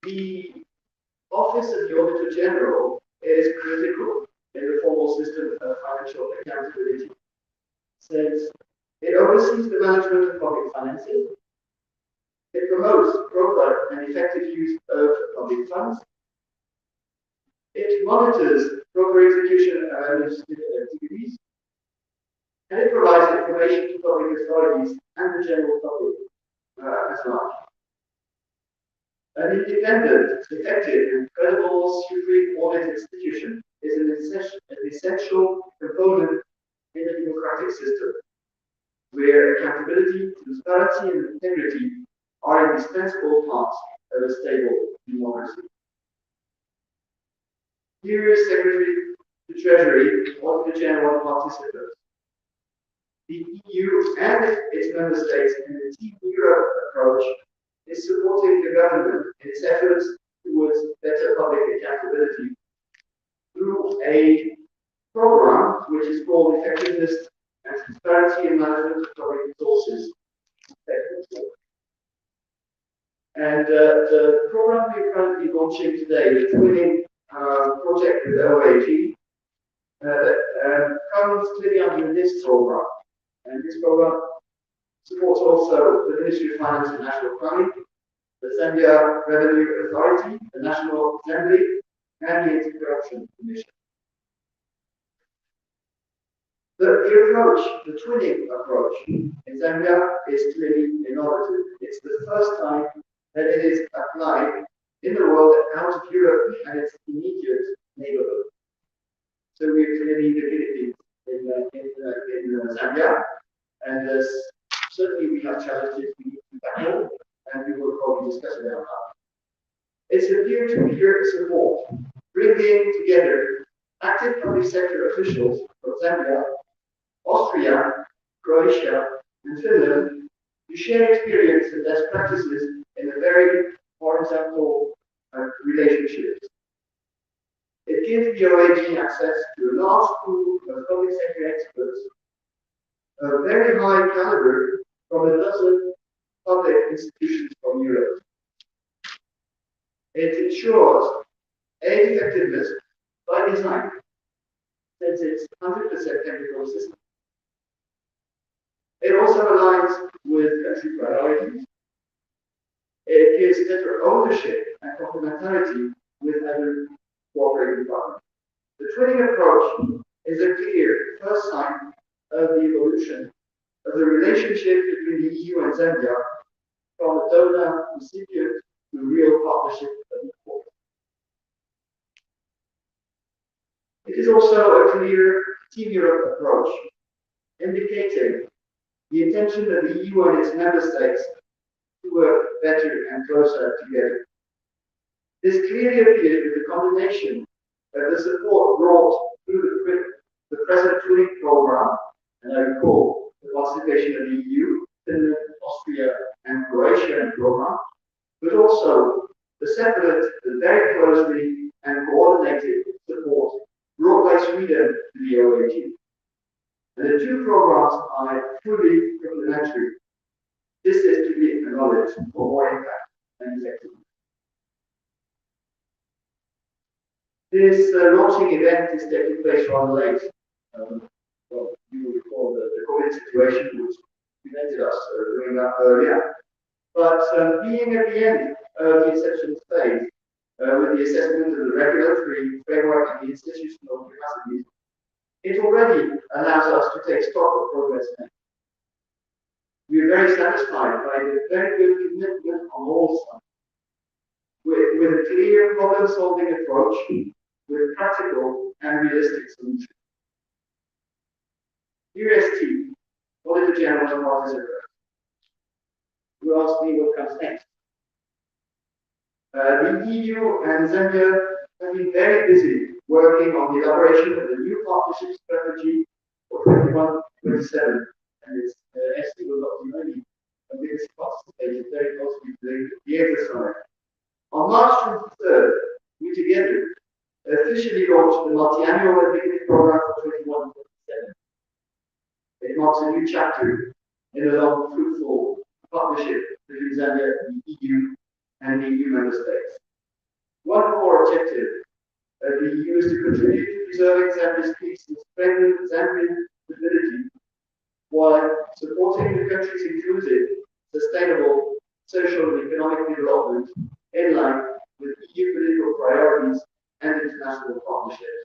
The Office of the Auditor General is critical in the formal system of financial accountability, since it oversees the management of public finances, it promotes proper and effective use of public funds, it monitors proper execution of administrative activities, and it provides information to public authorities and the general public as large. An independent, effective, and credible supreme audit institution is an essential component in the democratic system, where accountability, transparency, and integrity are indispensable parts of a stable democracy. Here is Secretary to the Treasury, Auditor General participants. The EU and its member states in the Team Europe approach is supporting the government in its efforts towards better public accountability through a program which is called Effectiveness and Transparency in Management of Public Resources. And the program we're currently launching today, the twinning project with OAG, comes clearly under this program. And this program supports also the Ministry of Finance and National Planning, the Zambia Revenue Authority, the National Assembly, and the Anti-Corruption Commission. The approach, the twinning approach in Zambia is clearly innovative. It's the first time that it is applied in the world out of Europe and its immediate neighborhood. So we're clearly the Philippines in Zambia, and certainly we have challenges we need to tackle, and we will probably discuss about that. It's a peer-to-peer support, bringing together active public sector officials from Zambia, Austria, Croatia, and Finland to share experience and best practices in a very horizontal relationships. It gives the OAG access to a large pool of public sector experts of very high caliber from a dozen public institutions from Europe. It ensures effectiveness by design, since it's 100% technical system. It also aligns with country priorities. It gives better ownership and complementarity with other cooperating partners. The twinning approach is a clear first sign of the evolution of the relationship between the EU and Zambia from a donor recipient to real partnership of equals. It is also a clear Team Europe approach, indicating the intention of the EU and its member states to work better and closer together. This clearly appears with the combination of the support brought through the present twinning program, and I recall the participation of the EU, Finland, Austria, and Croatia in the program, but also the separate, very closely and coordinated support brought by Sweden to the OAG. And the two programs are fully complementary. This is to be acknowledged for more impact and effectiveness. This launching event is taking place rather late. Well, you will recall the COVID situation which prevented us doing that earlier. But being at the end of the inception phase, with the assessment of the regulatory framework and the institutional capacities, it already allows us to take stock of progress made. We are very satisfied by the very good commitment on all sides, with a clear problem-solving approach, with practical and realistic solutions. UST, Auditor General participants, who asked me what comes next. The EU and Zambia have been very busy working on the elaboration of the new partnership strategy for 21-27, and its ST will not be only a biggest participated very closely to the exercise. On March 23rd, we together officially launched the multi-annual executive program for 21-27. It marks a new chapter in a long, fruitful partnership between Zambia, the EU, and the EU member states. contribute to preserving Zambia's peace and strengthen Zambian stability while supporting the country's inclusive, sustainable, social and economic development in line with EU political priorities and international partnerships.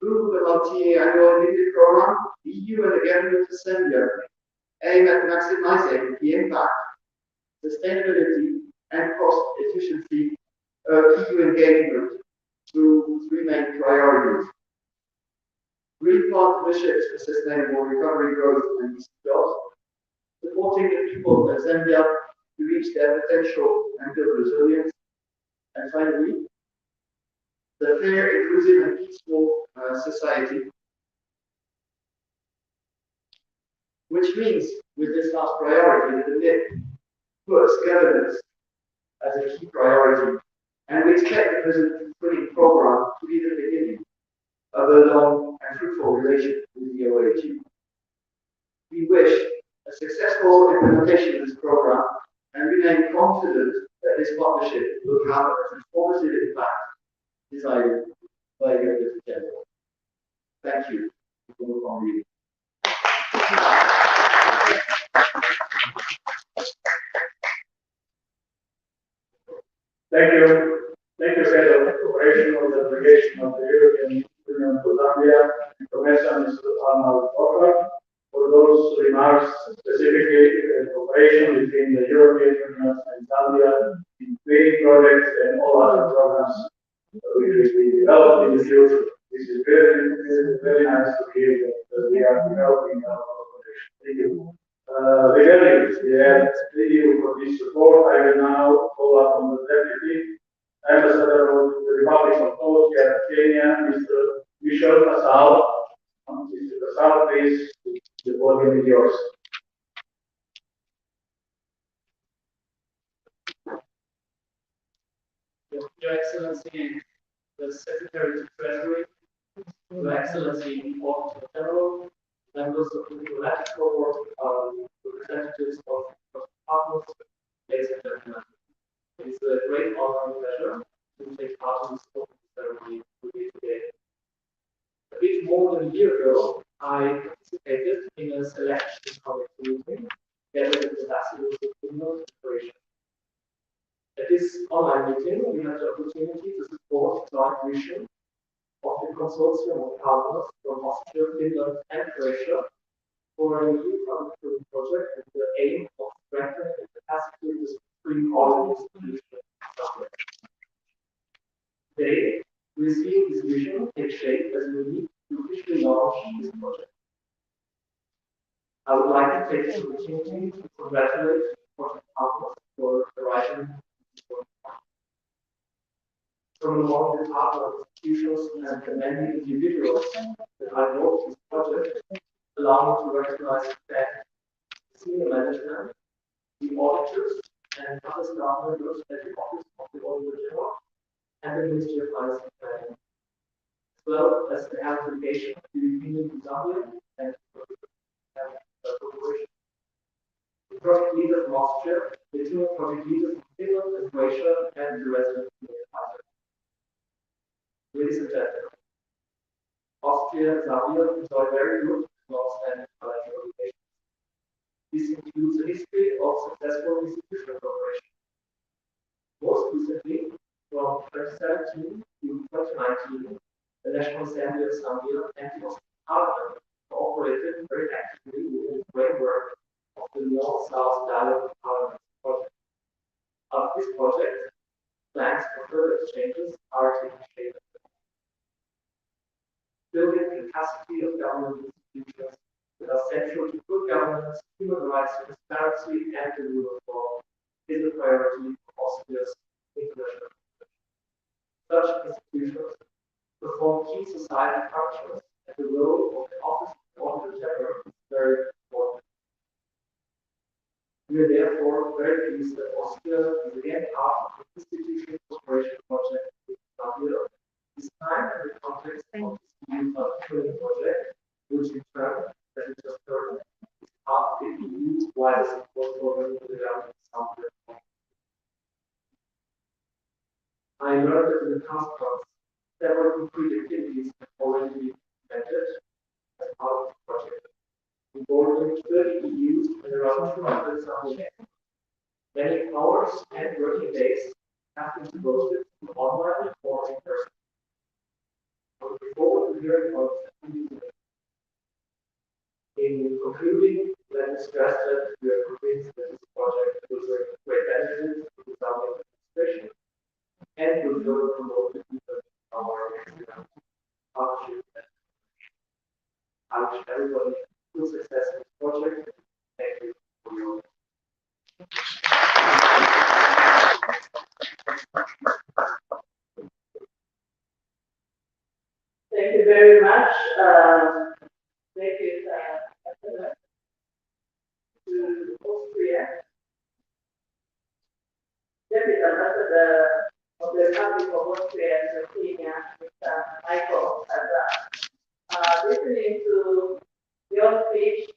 Through the multi-annual limited program, the EU and the government of Zambia aim at maximizing the impact, sustainability, and cost efficiency of EU engagement through three main priorities: green partnerships for sustainable recovery, growth, and jobs, supporting the people of Zambia to reach their potential and build resilience, and finally, the fair, inclusive, and peaceful society, which means, with this last priority, that the MIP puts governance as a key priority, and we expect the President Twinning program to be the beginning of a long and fruitful relationship with the OAG. We wish a successful implementation of this program and remain confident that this partnership will have a transformative impact desired by the Auditor General. Thank you. Thank you. Thank you, Head of Operational Delegation of the European Union to Zambia, Information Mr. Arnold Walker, for those remarks, specifically the cooperation between the European Union and Zambia in training projects and all other programs which will be developed in the future. This is very nice to hear that we are developing our cooperation. Thank you. Regarding the EU for this support, I will now call up on the Deputy Ambassador of the Republic of Togo and Kenya, Mr. Michel Casal. Mr. Casal, please, the podium is yours. Your Excellency, the Secretary of Treasury, Your Excellency, the Auditor General, members of the diplomatic corps, representatives of partners, ladies and gentlemen. It is a great honor and pleasure to take part in this opening ceremony with you today. A bit more than a year ago, I participated in a selection committee meeting together with the ambassadors of Finland and Croatia. At this online meeting, we had the opportunity to support the joint mission of the consortium of partners from Austria, Finland, and Croatia for a new public project with the aim of strengthening the capacity of the Supreme Audit institution. Today, we see this vision take shape as we need to officially launch this project. I would like to take this opportunity to congratulate project partners for arriving. From among the partner institutions and the many individuals that I know this project, allow me to recognize that senior management, the auditors, and other staff members at the Office of the Auditor General and the Ministry of Finance and Planning, as well as the application of the Union to Zambia and the corporation. The project leader from Austria, the two project leaders from Finland and Croatia, and the resident advisor. Ladies and gentlemen, Austria and Zambia enjoy very good long-standing bilateral relations. This includes a history of successful institutional cooperation. Most recently, from 2017 to 2019, the National Assembly of Zambia and the Austrian Parliament cooperated very actively within the framework of the North-South Dialogue Parliament project. Of this project, plans for further exchanges are taking shape. Building the capacity of government institutions that are central to good governance, human rights, transparency, and the rule of law is a priority for Austria's international relations. Such institutions perform key society functions, and the role of the Office of the Auditor General is very important. We are therefore very pleased that Austria is again part of the institutional cooperation project with Zambia, this time in the context of the EU training project, which in turn, as we just heard, is part of the EU's wider support program for the development of Zambia. I learned that in the past months, several concrete activities have already been implemented as part of the project, involving 30 EUs and around 200 Zambians. Many hours and working days have been devoted to online or in person. I look forward to hearing about in concluding, let me stress that we are convinced that this project will bring great benefits to the Zambian administration and will further promote the people of our partnership. I wish everybody full success in this project. Thank you for your Thank you very much. Thank you to Austria, Deputy Ambassador of the Republic of Austria and Kenya, Mr. Michael, and listening to your speech,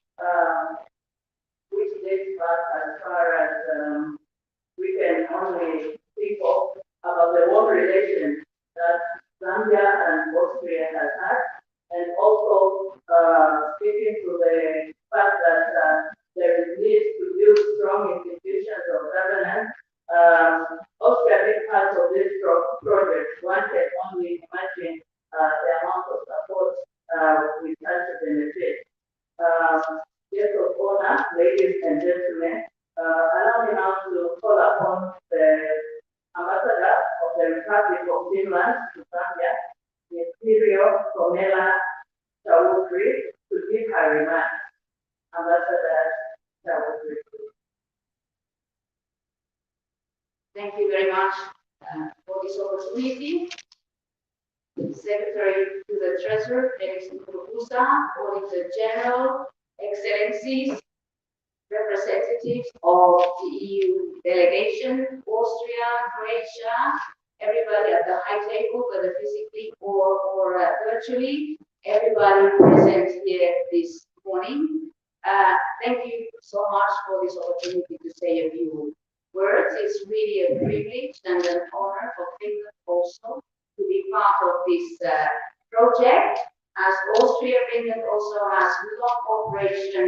which dates back as far as we can only think of about the warm relation that Zambia and Austria has had, and also speaking to the fact that there is need to build strong institutions of governance. Austria being part of this project, one can only imagine the amount of support we can to benefit. Guests of honor, ladies and gentlemen, allow me now to call upon the Ambassador of the Republic of Finland to Zambia, Ms. Melo to give her remarks. Ambassador Chawukri. Thank you very much for this opportunity. Secretary to the Treasurer, Felix Nkurubusa, Auditor General, Excellencies, representatives of the EU delegation, Austria, Croatia, everybody at the high table, whether physically or virtually, everybody present here this morning. Thank you so much for this opportunity to say a few words. It's really a privilege and an honor for Finland also to be part of this project. As Austria, Finland also has long cooperation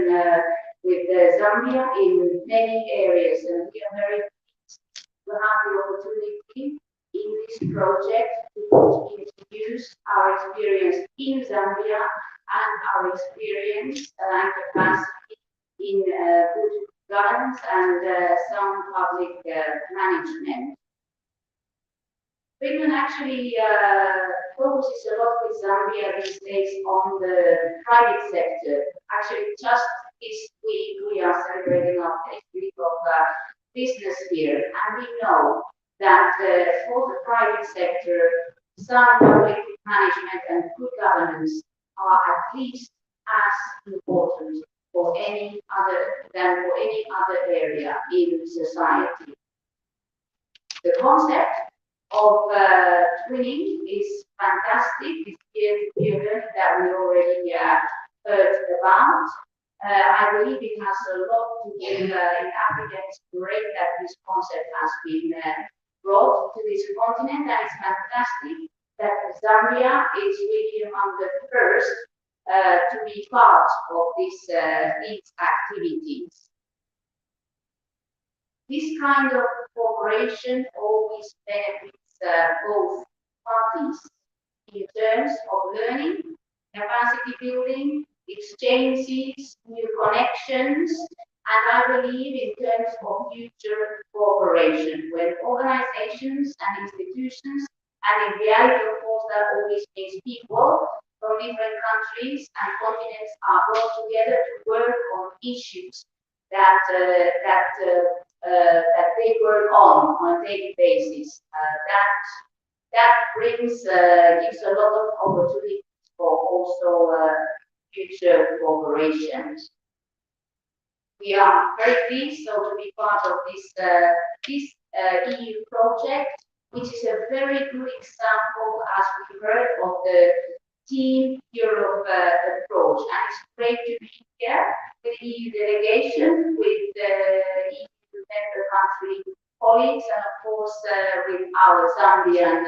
with Zambia in many areas, and we are very pleased to have the opportunity in this project to put into use our experience in Zambia and our experience and capacity in good governance and sound public management. Finland actually focuses a lot with Zambia these days on the private sector. Actually, just this week we are celebrating our 8th week of business here, and we know that for the private sector, sound public management and good governance are at least as important for any other area in society. The concept of twinning is fantastic. It's given that we already heard about. I believe it has a lot to give in Africa. It's great that this concept has been brought to this continent, and it's fantastic that Zambia is really among the first to be part of these activities. This kind of cooperation always benefits both parties in terms of learning, capacity building, exchanges, new connections, and I believe in terms of future cooperation, when organizations and institutions, and in reality, of course, that always means people from different countries and continents are brought together to work on issues that they work on a daily basis. That brings gives a lot of opportunities for also future cooperation. We are very pleased to be part of this EU project, which is a very good example, as we heard, of the Team Europe approach. And it's great to be here with the EU delegation, with the EU member country colleagues, and of course with our Zambian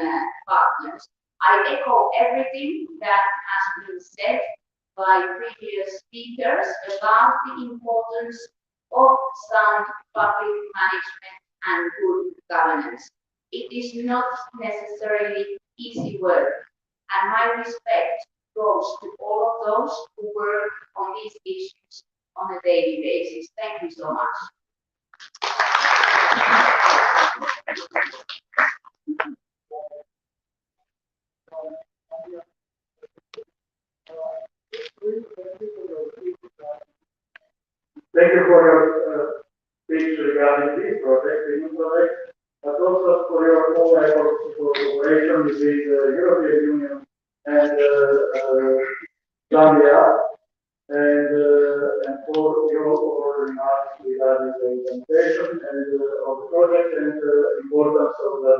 partners. I echo everything that has been said by previous speakers about the importance of sound public management and good governance. It is not necessarily easy work, and my respect goes to all of those who work on these issues on a daily basis. Thank you so much. Thank you for your speech regarding this project, the new project, but also for your whole efforts for cooperation between the European Union and Zambia, and for your remarks regarding the implementation and of the project and the importance of the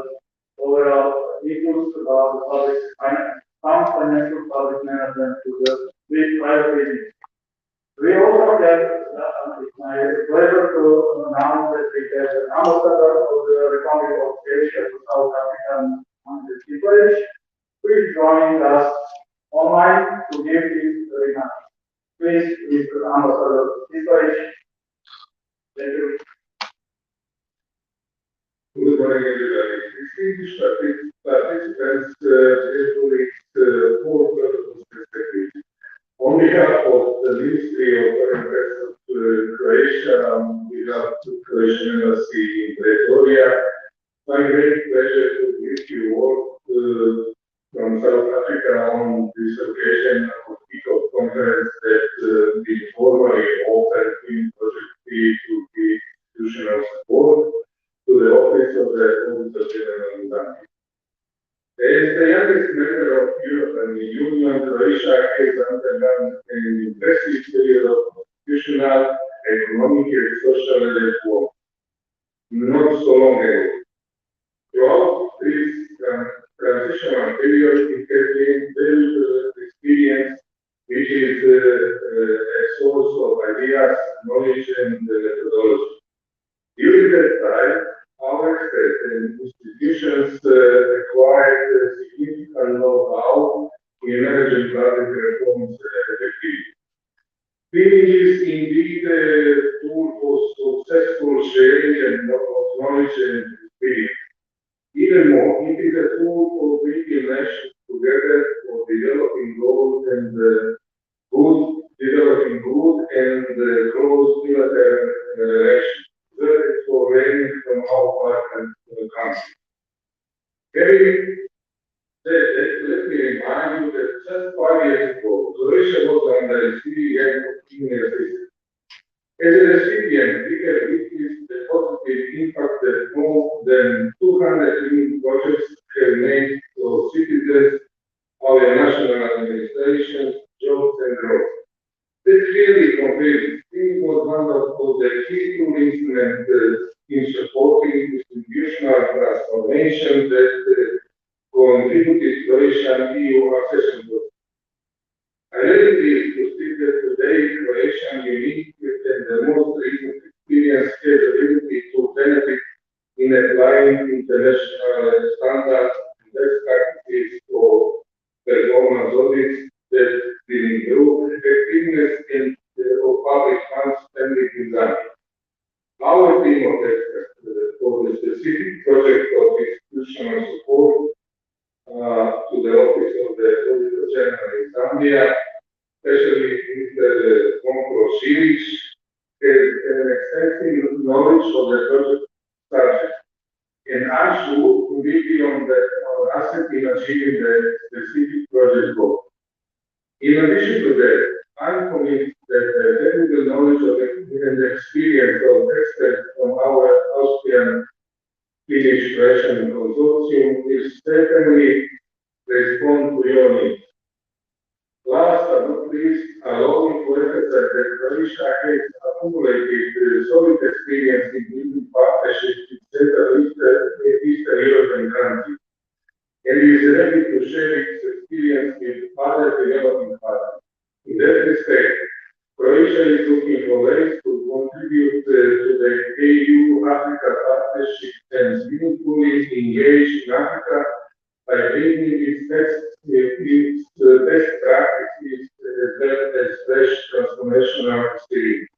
overall issues about the public sound financial public management to the big private business. We also have, it's my pleasure to announce that we have an ambassador of the Republic of Asia to South African Village, who is joining us online to give his remarks. Please, Mr. Ambassador Village. Thank you. Good morning, everybody. Distinguished participants, colleagues, four purposes perspective. On behalf of the Ministry of Foreign Affairs of Croatia, on behalf of the Croatian Embassy in Pretoria, my great pleasure to greet you all from South Africa on this occasion of the kickoff conference that we formally opened in Project B to give institutional support to the Office of the Auditor General Zambia. As the youngest member of European Union, Croatia has undergone an impressive period of institutional, economic, and social reform not so long ago. Throughout this transitional period, it has been built experience, which is a source of ideas, knowledge, and methodology. During that time, our experts and institutions acquired significant know-how in managing public reforms effectively. It is indeed a tool for successful sharing of knowledge and experience. Even more, it is a tool for bringing nations together for developing good and close bilateral relations. That is for learning from our partner countries. Let me remind you that just 5 years ago, Croatia was on the receiving end of senior assistance. As a recipient, we have witnessed the positive impact that more than 200 new projects have made for citizens, our national administrations, jobs, and growth. That clearly confirms it was one of the key instruments in supporting institutional transformation that contributed Croatian EU accession process. I really believe to see that today Croatian unique and the most recent experience has the ability to benefit in applying international standards and best practices for performance audits that will improve effectiveness of public funds spending in Zambia. Our team of experts for the specific project of institutional support to the Office of the Auditor General in Zambia, especially Mr. Siric, has an extensive knowledge of the project subject. And I'm sure to be beyond our asset in achieving the specific project goal. In addition to that, I'm convinced that the technical knowledge of and the experience of experts from our Austrian Finnish Croatian consortium will certainly respond to your needs. Last but not least, allow me to emphasize that Croatia has accumulated solid experience in building partnerships with Central Eastern European countries, and is ready to share its experience with other developing partners. In that respect, Croatia is looking for ways to contribute to the EU-Africa partnership and meaningfully engage in Africa by bringing its best practices as well as fresh transformational experience.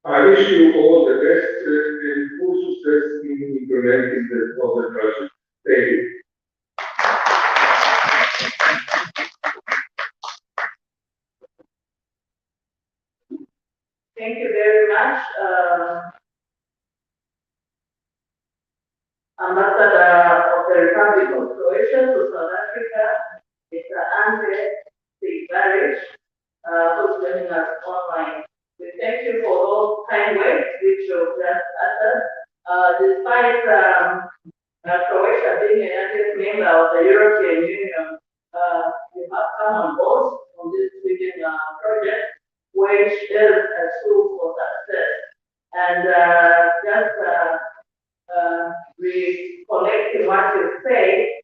I wish you all the best and full success in implementing the project. Thank you. Thank you very much, Ambassador of the Republic of Croatia to South Africa, Mr. Andre Sigaric, who's joining us online. We thank you for all kind words which you've just uttered. Despite Croatia being an active member of the European Union, you have come on board on this Sweden project, which is a tool for success. And just recollecting what you say,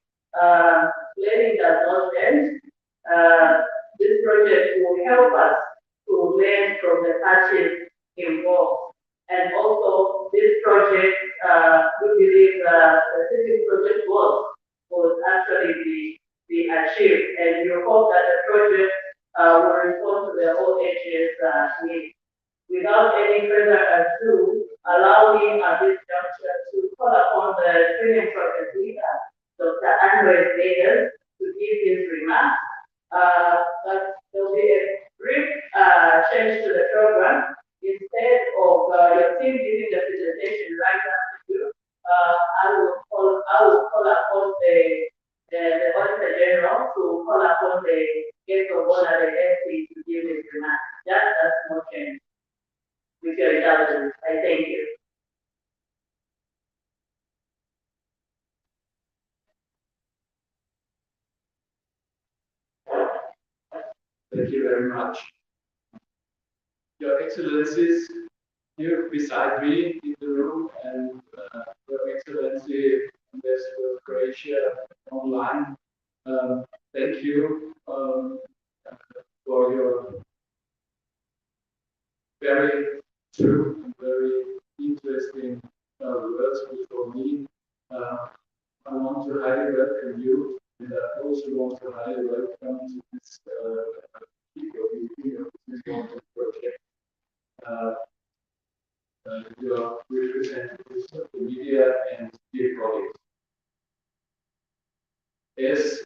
learning does not end. This project will help us to learn from the parties involved. And also, this project, we believe the specific project goals will actually be achieved. And we hope that the project will respond to the OAG's needs. Without any further ado, allow me at this juncture to call upon the training project leader, Dr. Andres Vegas, to give his remarks. But there will be a brief change to the program. Instead of your team giving the presentation right after you, I will call upon the Auditor General to call upon the guest of honor, the FC, to give his remarks. Just a small change. With your indulgence, I thank you. Thank you very much. Your Excellencies, here beside me in the room, and Your Excellency, Ambassador of Croatia online, thank you for your very true and very interesting words, which for me, I want to highly welcome you, and I also want to highly welcome to this project. Your representatives of the media and dear colleagues. As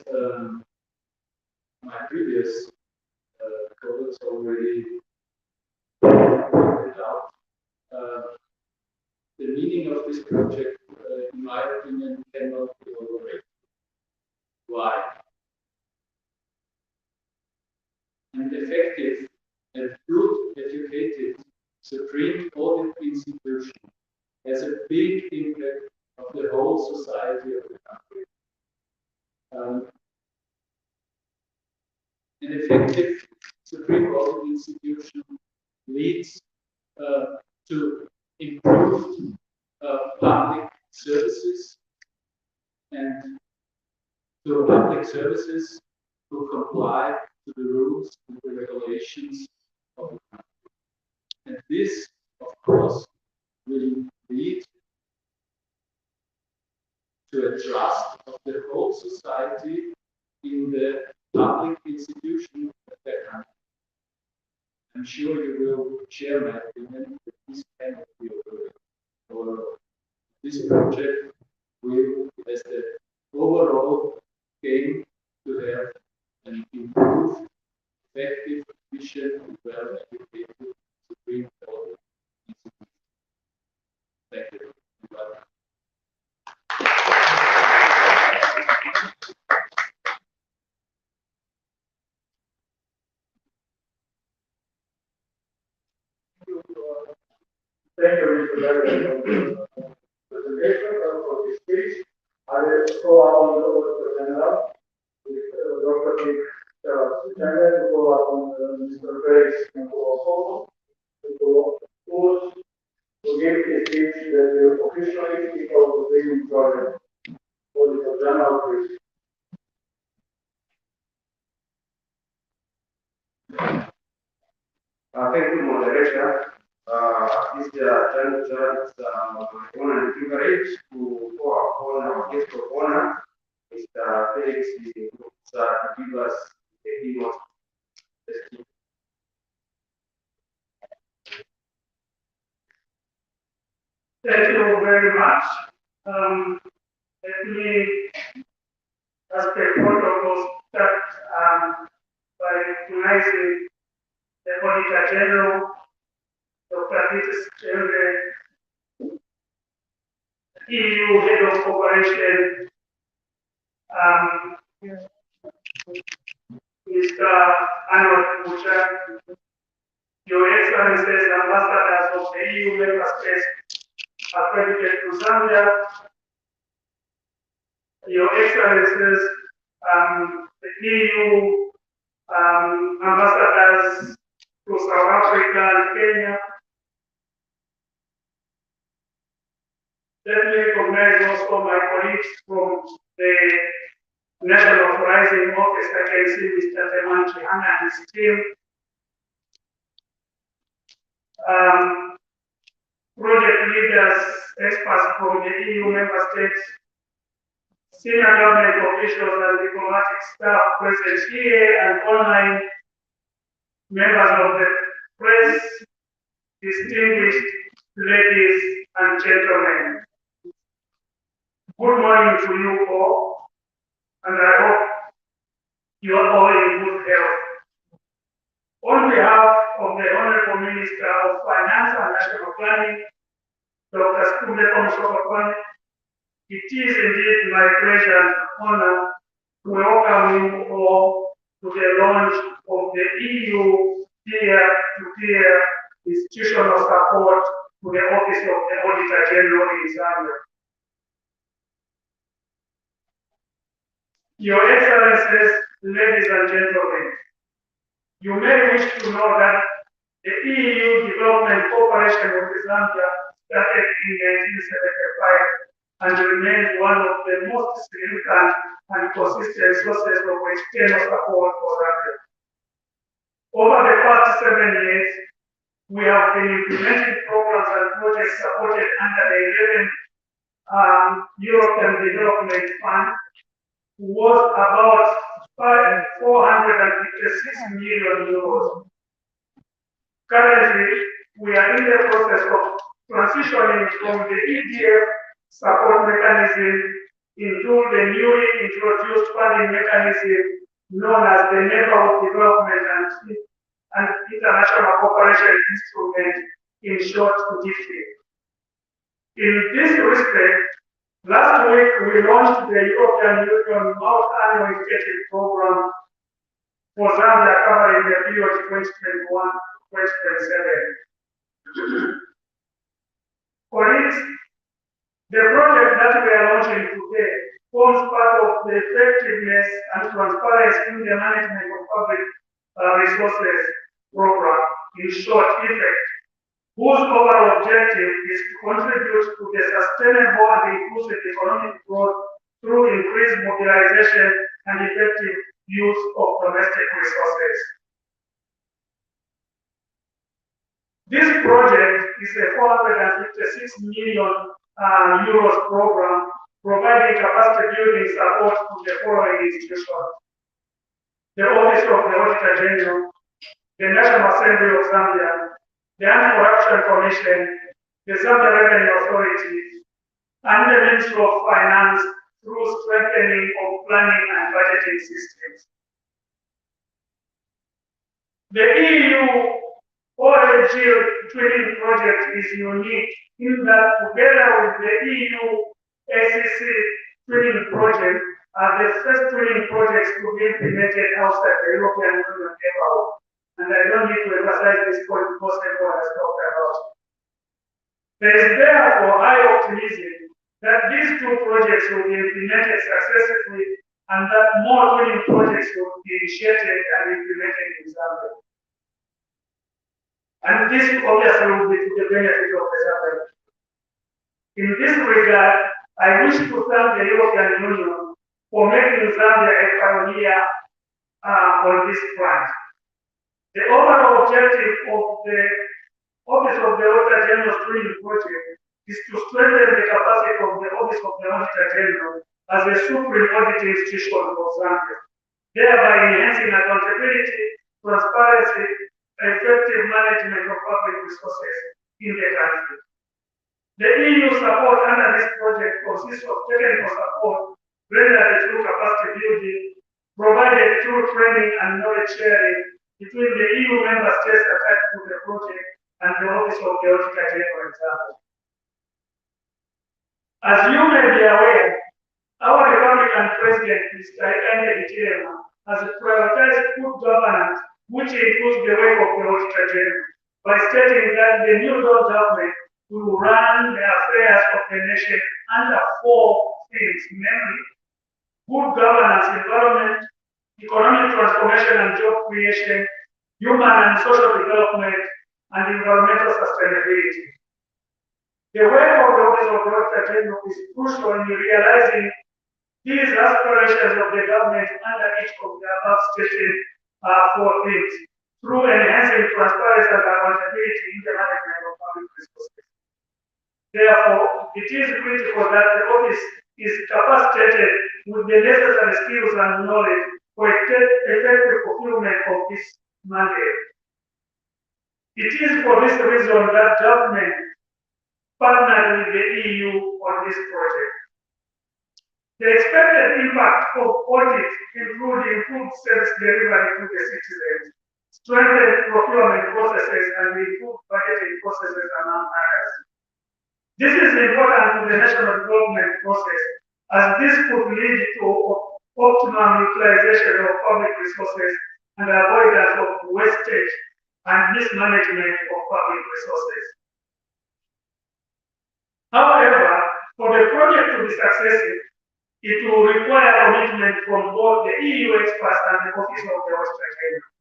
my previous colleagues already pointed out, the meaning of this project, in my opinion, cannot be overrated. Why? An effective and good educated Supreme Audit institution has a big impact on the whole society of the country. An effective Supreme Audit institution leads to improved public services and to public services to comply to the rules and the regulations of the country. And this, of course, will lead to a trust of the whole society in the public institution of their country. I'm sure you will share my opinion that this cannot be overall. This project will, as the overall aim, to have an improved, effective, efficient, and well-educated Supreme Court institution. Thank you. Thank you, Mr. President, for the presentation for this speech. I will call upon the Auditor General, Dr. Nick Channel, to call upon Mr. Grace and also to give his speech that will officially kick off the training project. Auditor General, please. Thank you, moderator. This juncture, it's my honor and privilege to call upon our guest of honor, Felix to give us a keynote. Thank you very much. Let me, as the protocol, start by recognizing the Auditor General, Dr. Peter EU Head of Cooperation, Mr. Arnold Mucha, Your Excellencies, Ambassadors of the EU member states accredited to Zambia, Your Excellencies, the EU ambassadors to South Africa and Kenya. Let me recognize also my colleagues from the National Authorizing Office. I can see Mr. Teman Chihana and his team. Project leaders, experts from the EU member states, senior government officials and diplomatic staff present here and online, members of the press, distinguished ladies and gentlemen. Good morning to you all, and I hope you are all in good health. On behalf of the Honorable Minister of Finance and National Planning, Dr. Skunde Omshokokwane, it is indeed my pleasure and honor to welcome you all to the launch of the EU peer-to-peer institutional support to the Office of the Auditor General in Zambia. Your Excellencies, ladies and gentlemen, you may wish to know that the EU development cooperation with Zambia started in 1975 and remains one of the most significant and consistent sources of external support for Zambia. Over the past 7 years, we have been implementing programs and projects supported under the 11th European Development Fund, worth about 456 million euros. Currently, we are in the process of transitioning from the EDF support mechanism into the newly introduced funding mechanism known as the Neighborhood Development and International Cooperation Instrument, in short, NIFI. In this respect, last week we launched the European Union multi-annual indicative program for Zambia covering the period 2021-2027. Colleagues, the project that we are launching today forms part of the effectiveness and transparency in the management of public resources program, in short, EFFECT, whose overall objective is to contribute to the sustainable and inclusive economic growth through increased mobilization and effective use of domestic resources. This project is a 456 million euros program providing capacity building support to the following institutions: the Office of the Auditor General, the National Assembly of Zambia, the Anti-Corruption Commission, the Zambia Revenue Authority, and the Ministry of Finance through strengthening of planning and budgeting systems. The EU OAG Twinning Project is unique in that together with the EU ACC Twinning Project are the first twinning projects to be implemented outside the European Union ever. And I don't need to emphasize this point because everyone has talked about it. There is therefore high optimism that these two projects will be implemented successfully and that more twinning projects will be initiated and implemented in Zambia. And this obviously will be to the benefit of the Zambia. In this regard, I wish to thank the European Union for making Zambia a pioneer on this front. The overall objective of the Office of the Auditor General Training Project is to strengthen the capacity of the Office of the Auditor General as the supreme auditing institution of Zambia, thereby enhancing accountability, transparency, and effective management of public resources in the country. The EU support under this project consists of technical support rendered through capacity building, provided through training and knowledge sharing between the EU member states attached to the project and the Office of the Auditor General Zambia. As you may be aware, our Republican President, Mr. Hichilema, has prioritized good governance, which includes the work of the Auditor General, by stating that the new government will run the affairs of the nation under 4 things, namely good governance, environment, economic transformation and job creation, human and social development, and environmental sustainability. The work of the Office of the Auditor General is crucial in realizing these aspirations of the government under each of the above stated 4 things, through enhancing transparency and accountability in the management of public resources. Therefore, it is critical that the office is capacitated with the necessary skills and knowledge for effective fulfillment of this mandate. It is for this reason that government partnered with the EU on this project. The expected impact of audit include improved service delivery to the citizens, strengthened procurement processes, and improved budgeting processes, among others. This is important to the national development process, as this could lead to optimum utilization of public resources and avoidance of wastage and mismanagement of public resources. However, for the project to be successful, it will require commitment from both the EU experts and the Office of the Auditor General.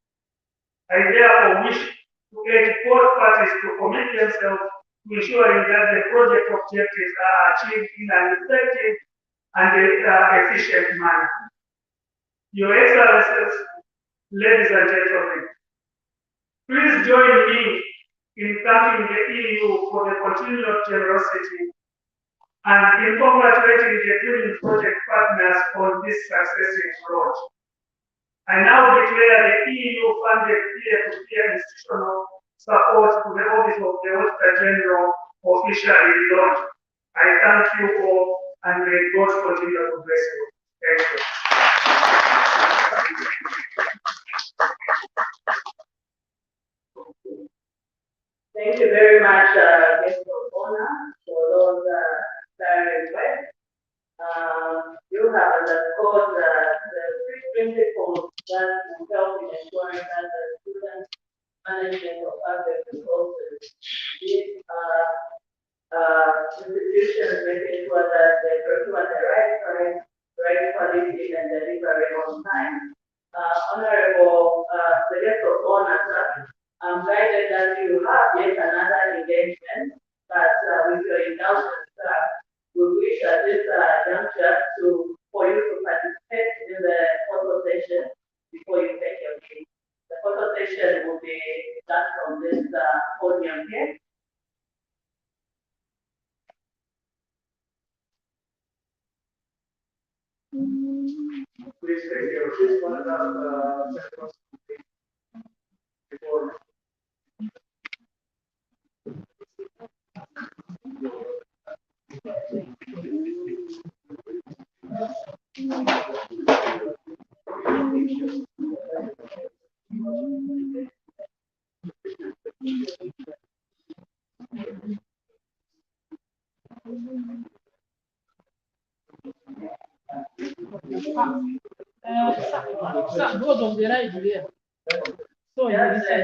I therefore wish to urge both parties to commit themselves to ensuring that the project objectives are achieved in an effective and efficient manner. Your Excellencies, ladies and gentlemen, please join me in thanking the EU for the continued generosity and in congratulating the Green Project partners on this successful launch. I now declare the EU-funded peer-to-peer institutional support to the Office of the Auditor General officially launched. I thank you all, and may God continue to bless you. Thank you. Thank you very much, Mr. Bona, for those direct words. You have underscored the 3 principles that will help in ensuring that the student management of public resources, these institutions making sure that they procure the right price, right quality, and delivery on time. Honorable Selector Bona, I'm guided that you have yet another engagement, but with your indulgence, we wish at this juncture for you to participate in the photo session before you take your seat. The photo session will be done from this podium here. Please take your seats, one another before. Both of the right there. So you said,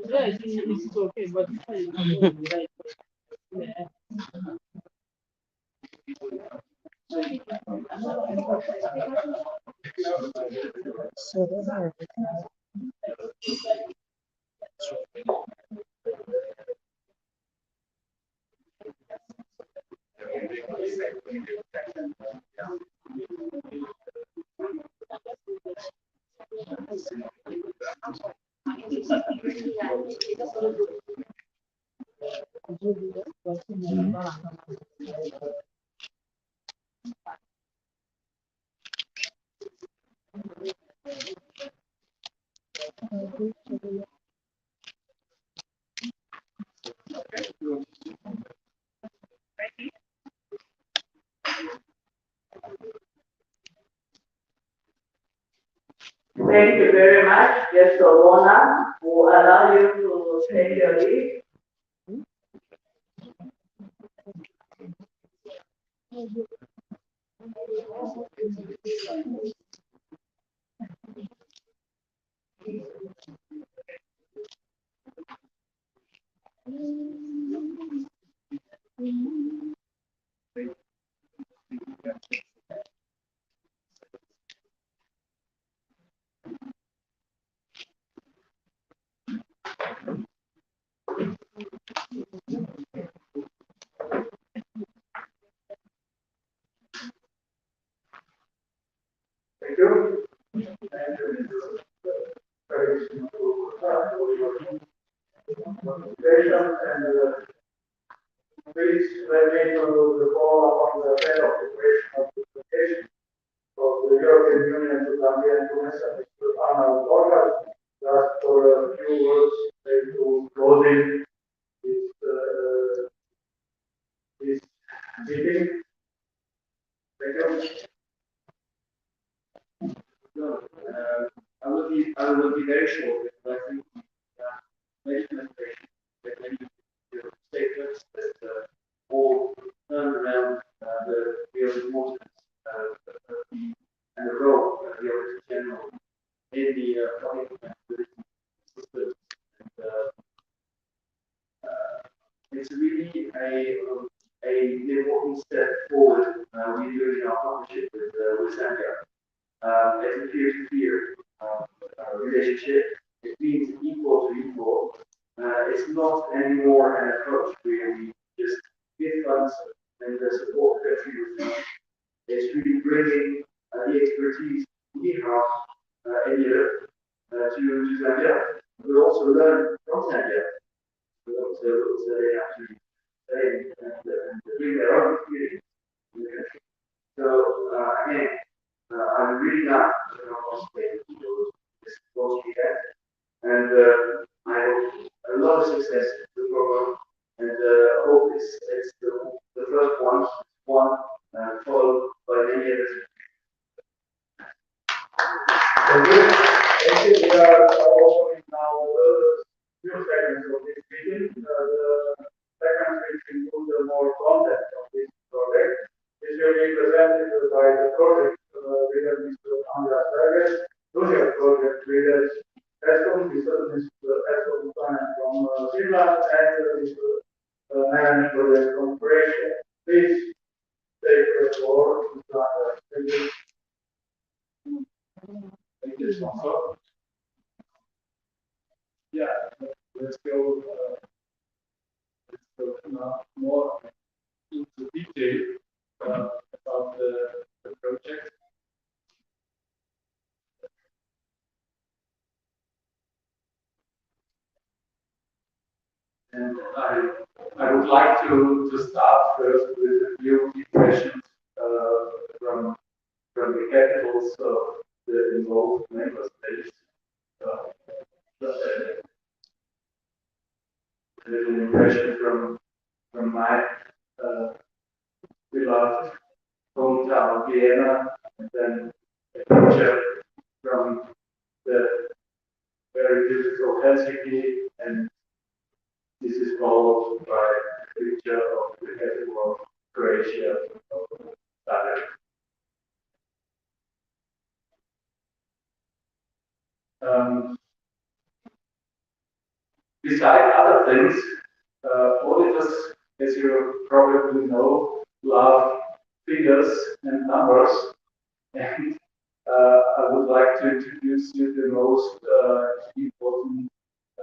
yeah, it's okay, but right. Yeah. Thank you very much, Guest of Honor, who allow you to take your leave. Thank you. And presentation and please let me to the call upon the head of the operation of the application of the European Union to Zambia and Tunisia, Mr. Arnold Borja, just for a few words to closing this meeting. Thank you. No, I will be very short, but I think many demonstrations, many statements that all turn around the real importance and the role of the Auditor General in the public accountability system. And it's really an important step forward we're doing in our partnership with Zambia. It's a peer-to-peer relationship. It means equal to equal. It's not anymore an approach where we just give funds and support the country with funds. It's really bringing the expertise we have in Europe to Zambia. We also learn from Zambia. So they have to stay and bring their own experience in the country. So again, I'm really glad to participate in this close weekend, and I hope a lot of success to the program, and hope it's the first one followed by many others. Thank you. Thank you. We are opening now the new segments of this meeting. The segment which includes the more content of this project. This will be presented by the project leader, Mr. Andreas Berger, project leader, Mr. Eskom from Finland, and Mr. Manager from Croatia. Please take the floor. Thank you. Thank you, sponsor. Yeah, let's go now more into detail about the project. And I would like to start first with a few impressions from the capitals of the involved member states. A little impression from my beloved hometown Vienna, and then a picture from the very beautiful Helsinki, and this is followed by a picture of the capital of Croatia, of Zagreb. Besides other things, auditors, as you probably know, love figures and numbers, and I would like to introduce you the most important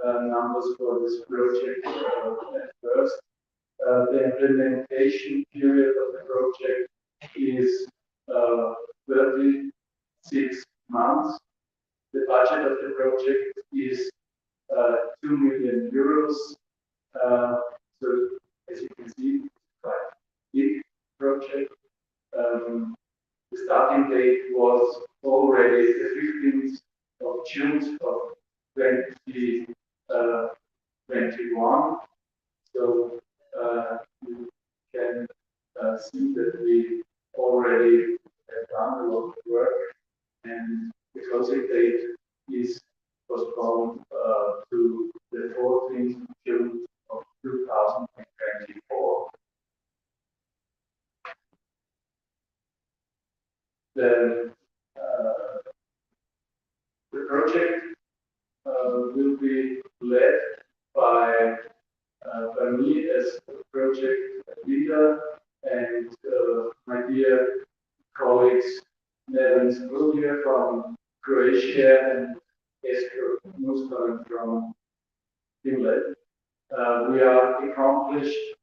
numbers for this project at first. The implementation period of the project is 36 months. The budget of the project is 2 million euros. So as you can see, it's quite a big project. The starting date was already the 15th of June of 2021. So you can see that we already have done a lot of work, and the closing date is postponed to the 14th June of 2024. The project will be led by me as project leader and my dear colleagues Melo from Croatia and Esther Muslim from Finland. We are accomplished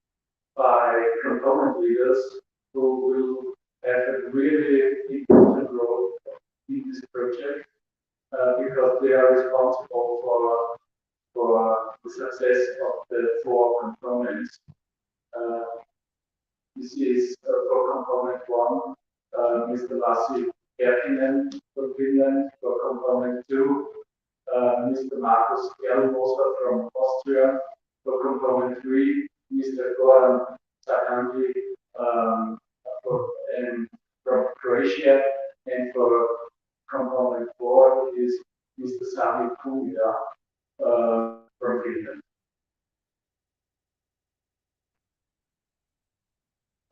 by component leaders who will have a really important role in this project because they are responsible for the success of the 4 components. This is for component 1, Mr. Lassi Kerkinen from Finland. For component 2, Mr. Markus Erlmoser from Austria. For component 3, Mr. Goran Sakandi from Croatia. And for component 4 is Mr. Sami Kumida from Finland.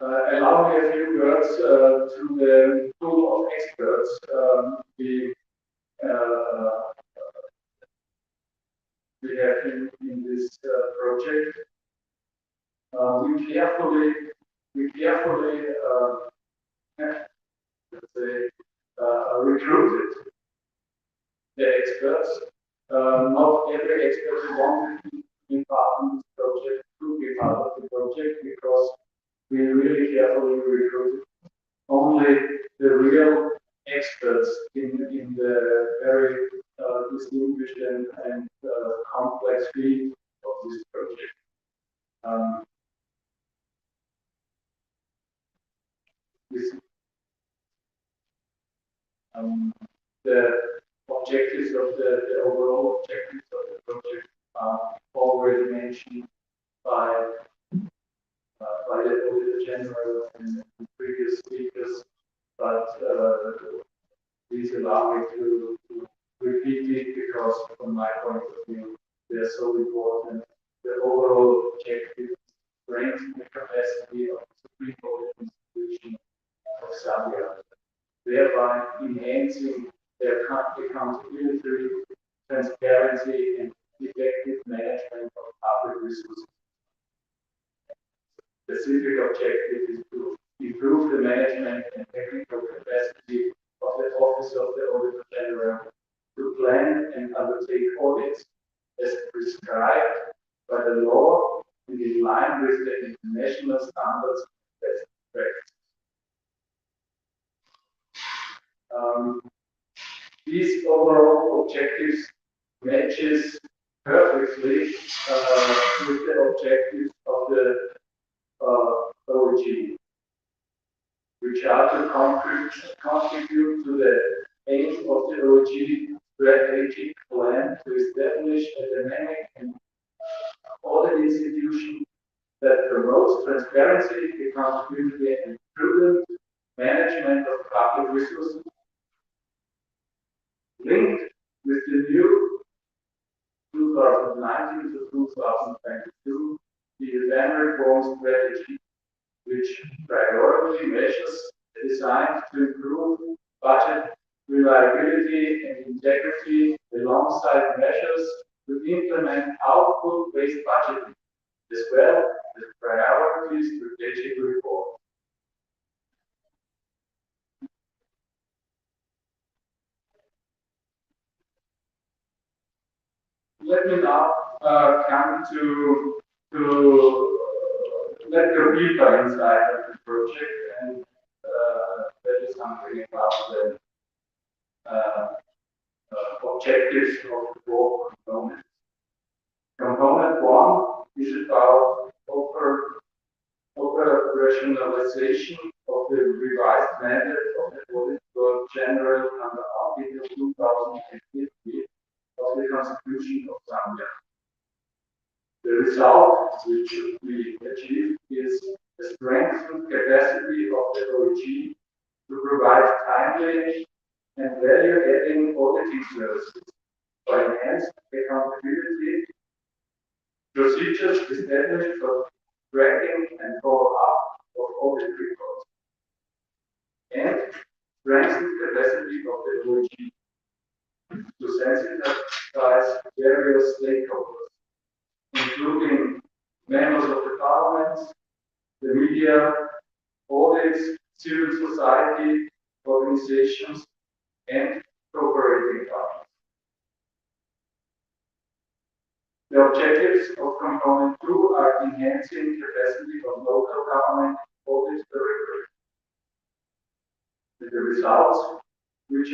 Allow me a few words to the pool of experts we have in this project. We carefully let's say, recruited the experts. Not every expert who wanted to be part of this project could be part of the project because we really carefully recruited only the real experts in the very distinguished and complex field of this project. The objectives of the overall objectives of the project are already mentioned by the Auditor General and previous speakers, but please allow me to repeat it because from my point of view, they are so important. The overall objective strengthen the capacity of the Supreme Court institution of Zambia, thereby enhancing their accountability, transparency, and effective management of public resources. The specific objective is to improve the management and technical capacity of the Office of the Auditor General to plan and undertake audits as prescribed by the law and in line with the international standards and best practices. These overall objectives matches perfectly with the objectives of the OAG, which are to contribute to the aim of the OAG strategic plan to establish a dynamic and audit institution that promotes transparency, accountability, and prudent management of public resources. Linked with the new 2019 to 2022 DSM reform strategy, which priority measures designed to improve budget reliability and integrity alongside measures to implement output-based budgeting, as well as priority strategic reform. Let me now come to let go deeper inside of the project and tell you something about the objectives of the 4 components. Component 1 is about operationalization of the revised mandate of the Auditor General under Article 2050 of the Constitution of Zambia. The result which should be achieved is a strengthened capacity of the OAG to provide timely and value-adding auditing services to enhance accountability, procedures established for tracking and follow-up of audit reports, and strengthen the capacity of the OAG to sensitize various stakeholders, including members of the parliament, the media, audits, civil society, organizations, and cooperating partners. The objectives of Component 2 are enhancing capacity of local government audit delivery. The results, which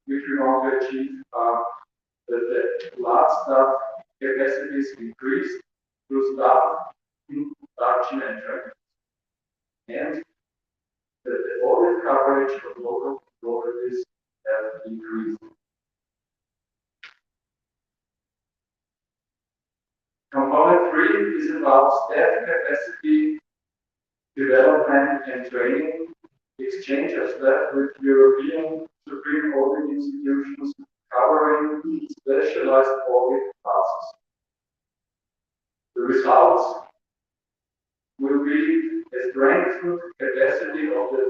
we want to achieve, are that the large staff capacities increase through staff induction and training, and that the audit coverage of local authorities have increased. Component 3 is about staff capacity development and training, exchange of staff with European Supreme Audit institutions covering specialized audit tasks. The results will be a strengthened capacity of the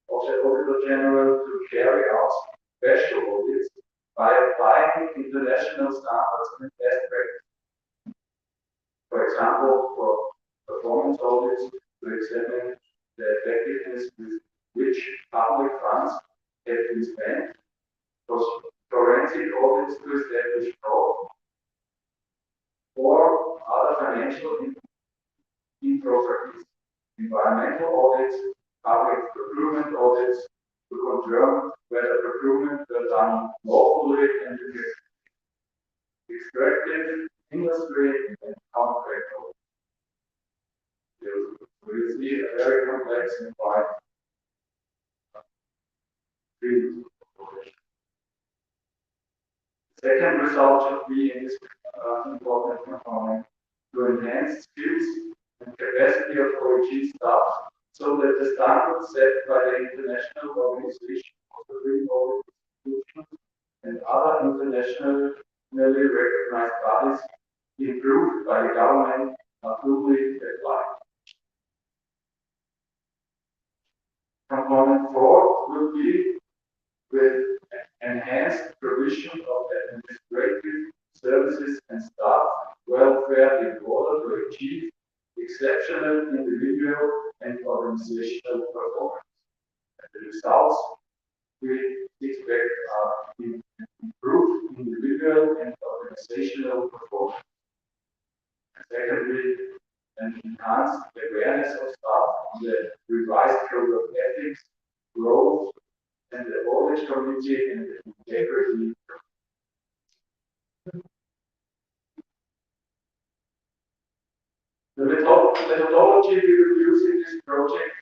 Auditor General to carry out special audits by applying international standards and best practices. For example, for performance audits to examine the effectiveness with which public funds have been spent, for forensic audits to establish fraud, or other financial improprieties, environmental audits, public procurement audits to confirm whether procurement was done lawfully and effectively. Extractive, industry, and contract audits. We see a very complex and wide field of operation. Second result should be in this important component to enhance skills and capacity of OAG staff so that the standards set by the international organization of the Supreme Audit institutions and other internationally recognized bodies improved by the government are duly applied. Component 4 will be with enhanced provision of administrative services and staff welfare in order to achieve exceptional individual and organizational performance. And the results we expect are improved individual and organizational performance. And secondly, an enhanced awareness of staff on the revised code of ethics, growth, and the audit committee and the integrity. The methodology we will use in this project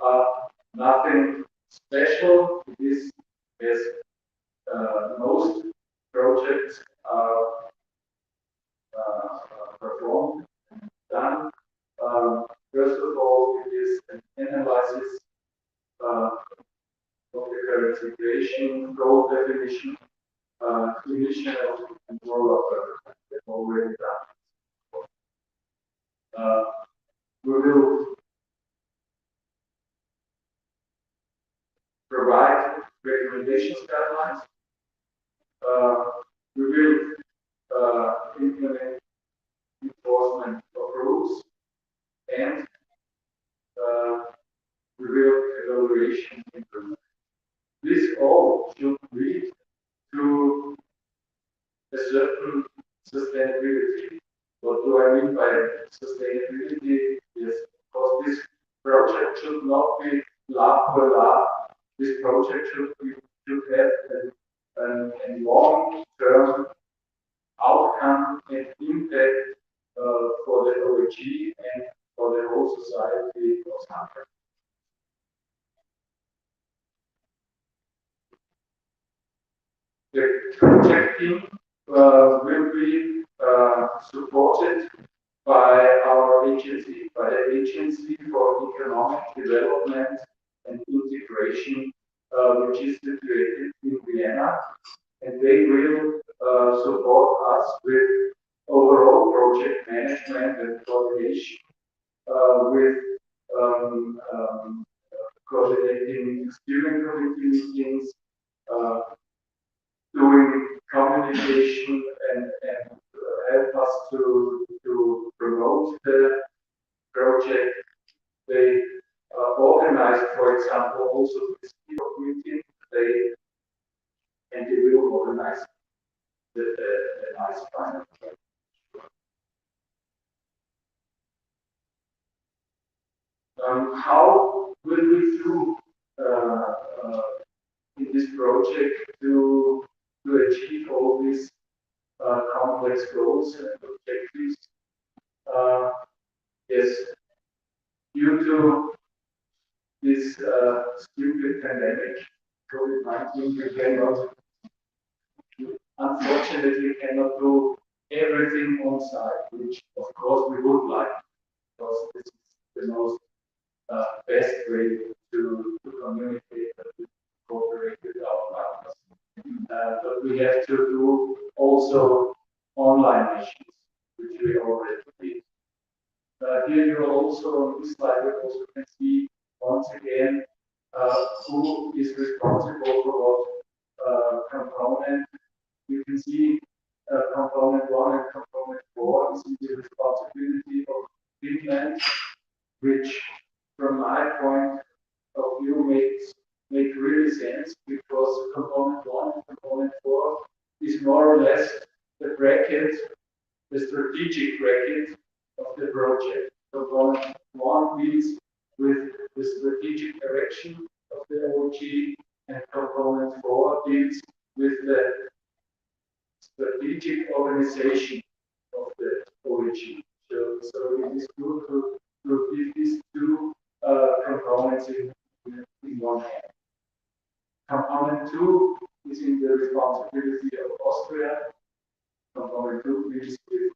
are nothing special. It is as most projects are performed and done. First of all, it is an analysis of the current situation, goal definition, definition of and roll-up already done. We will provide recommendations guidelines. We will implement enforcement of rules, and we will evaluation implement. This all should lead to a certain sustainability. What do I mean by sustainability? Is because this project should not be la per la. This project should have a long-term outcome and impact for the OAG and for the whole society of Zambia. The project team will be supported by our agency, by the Agency for Economic Development and Integration which is situated in Vienna, and they will support us with overall project management and coordination, with coordinating steering committee meetings, doing communication and help us to promote the project. They organize, for example, also the steering meeting. They will organize the nice final. How will we do in this project to achieve all these complex goals and objectives? Yes, due to this stupid pandemic, COVID-19, unfortunately cannot do everything on site, which of course we would like, because this is the most best way to communicate and cooperate with our partners. But we have to do also online missions, which we already did. Here you also on this slide you also can see once again who is responsible for what component. You can see component 1 and component 4 is the responsibility of Finland, which from my point of view make really sense, because component 1 and component 4 is more or less the bracket, the strategic bracket of the project. Component 1 deals with the strategic direction of the OAG, and component 4 deals with the strategic organization of the OAG. So it is good to give these two components in one hand. Component 2 is in the responsibility of Austria. Component 2 deals with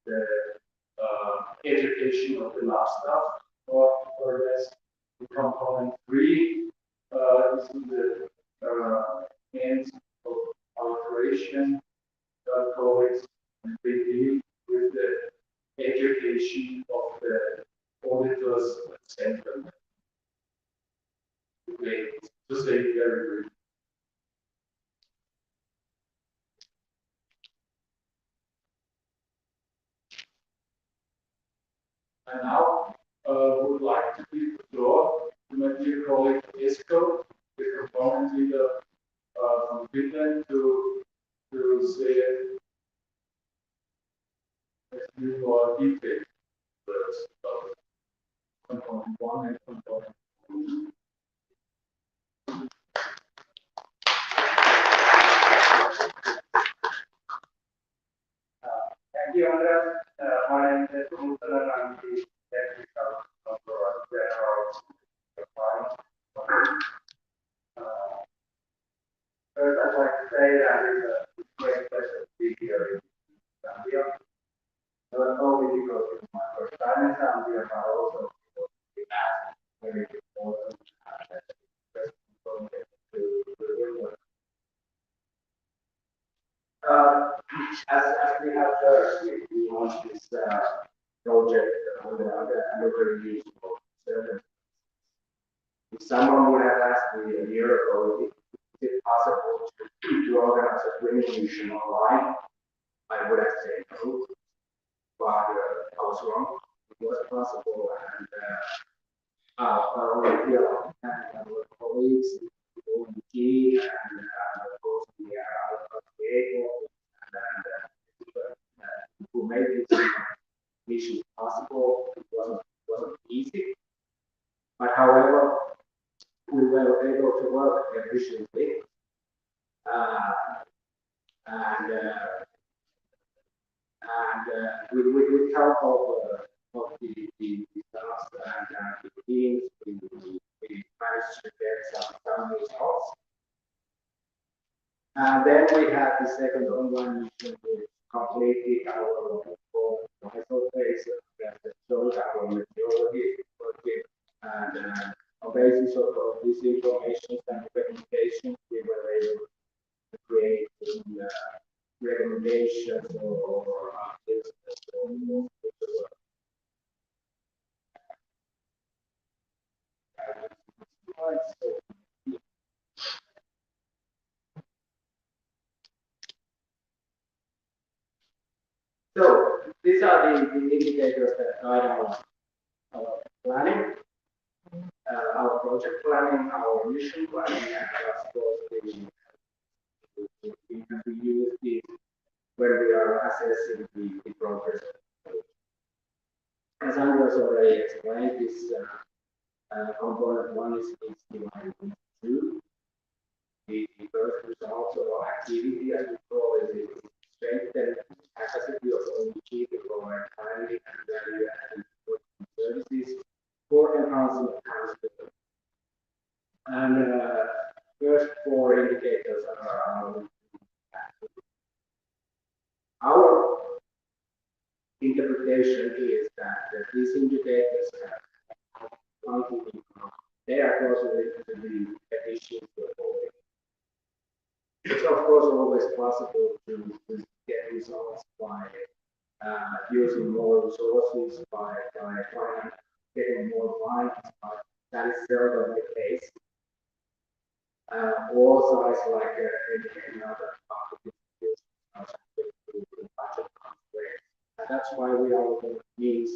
the education of the lab staff, more or less. Component 3 is in the hands of our operation colleagues, and they deal with the education of the auditors center. Okay, to say very briefly. And now would like to give the floor to my dear colleague Esko, the component leader from Finland, to say a few more details about component 1 and component 2. Thank you, Andreas. My name is Esko Mustonen. I'm the Technical Controller General Zambia. First, I'd like to say that it's a great pleasure to be here in Zambia. Not only because it's my first time in Zambia, but also because we have very important as we have heard, we launched this project under review for service. If someone would have asked me a year ago if it's possible to organize a training mission online, I would have said no, but I was wrong. It was possible, and our colleagues, OAG, and of course we are out of Diego, and who made this mission possible. It wasn't easy, but however, we were able to work efficiently, and with help of the staff and the teams, we managed to get some results. And then we had the second online mission, which completed our phase that showed our methodology working, and on basis basis of this information and recommendations, we were able to create recommendations or ideas or so these are the indicators that guide our planning, our project planning, our mission planning, and of course we can use these when we are assessing the progress. As Andreas already explained, this component one is divided into two. The first result or activity, as we call it, is strengthen capacity of OAG to provide timely and value-added services for enhancing accountability. And first four indicators are our interpretation is that these indicators have quantity. They are closely linked to the efficiency of audit. It's of course always possible to get results by using more resources, by getting more funds, but that is seldom the case. All sides like any other public institutions are subject to budget constraints. And that's why we are looking at means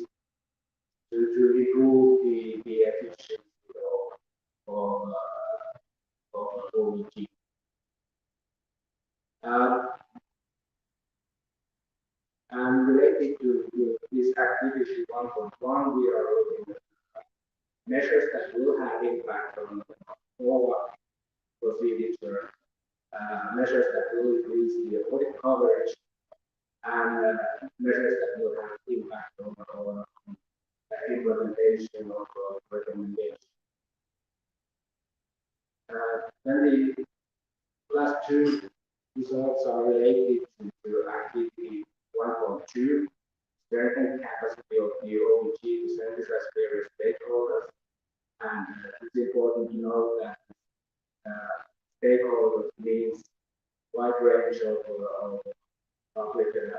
to improve the efficiency of OEG. And related to this activity 1.1, we are looking at measures that will have impact on all procedure, measures that will increase the audit coverage, and measures that will have impact on implementation of recommendations. Then the last two results are related to activity 1.2, strengthen capacity of the OEG to synthesize various stakeholders. And it's important to know that stakeholders means wide range of public and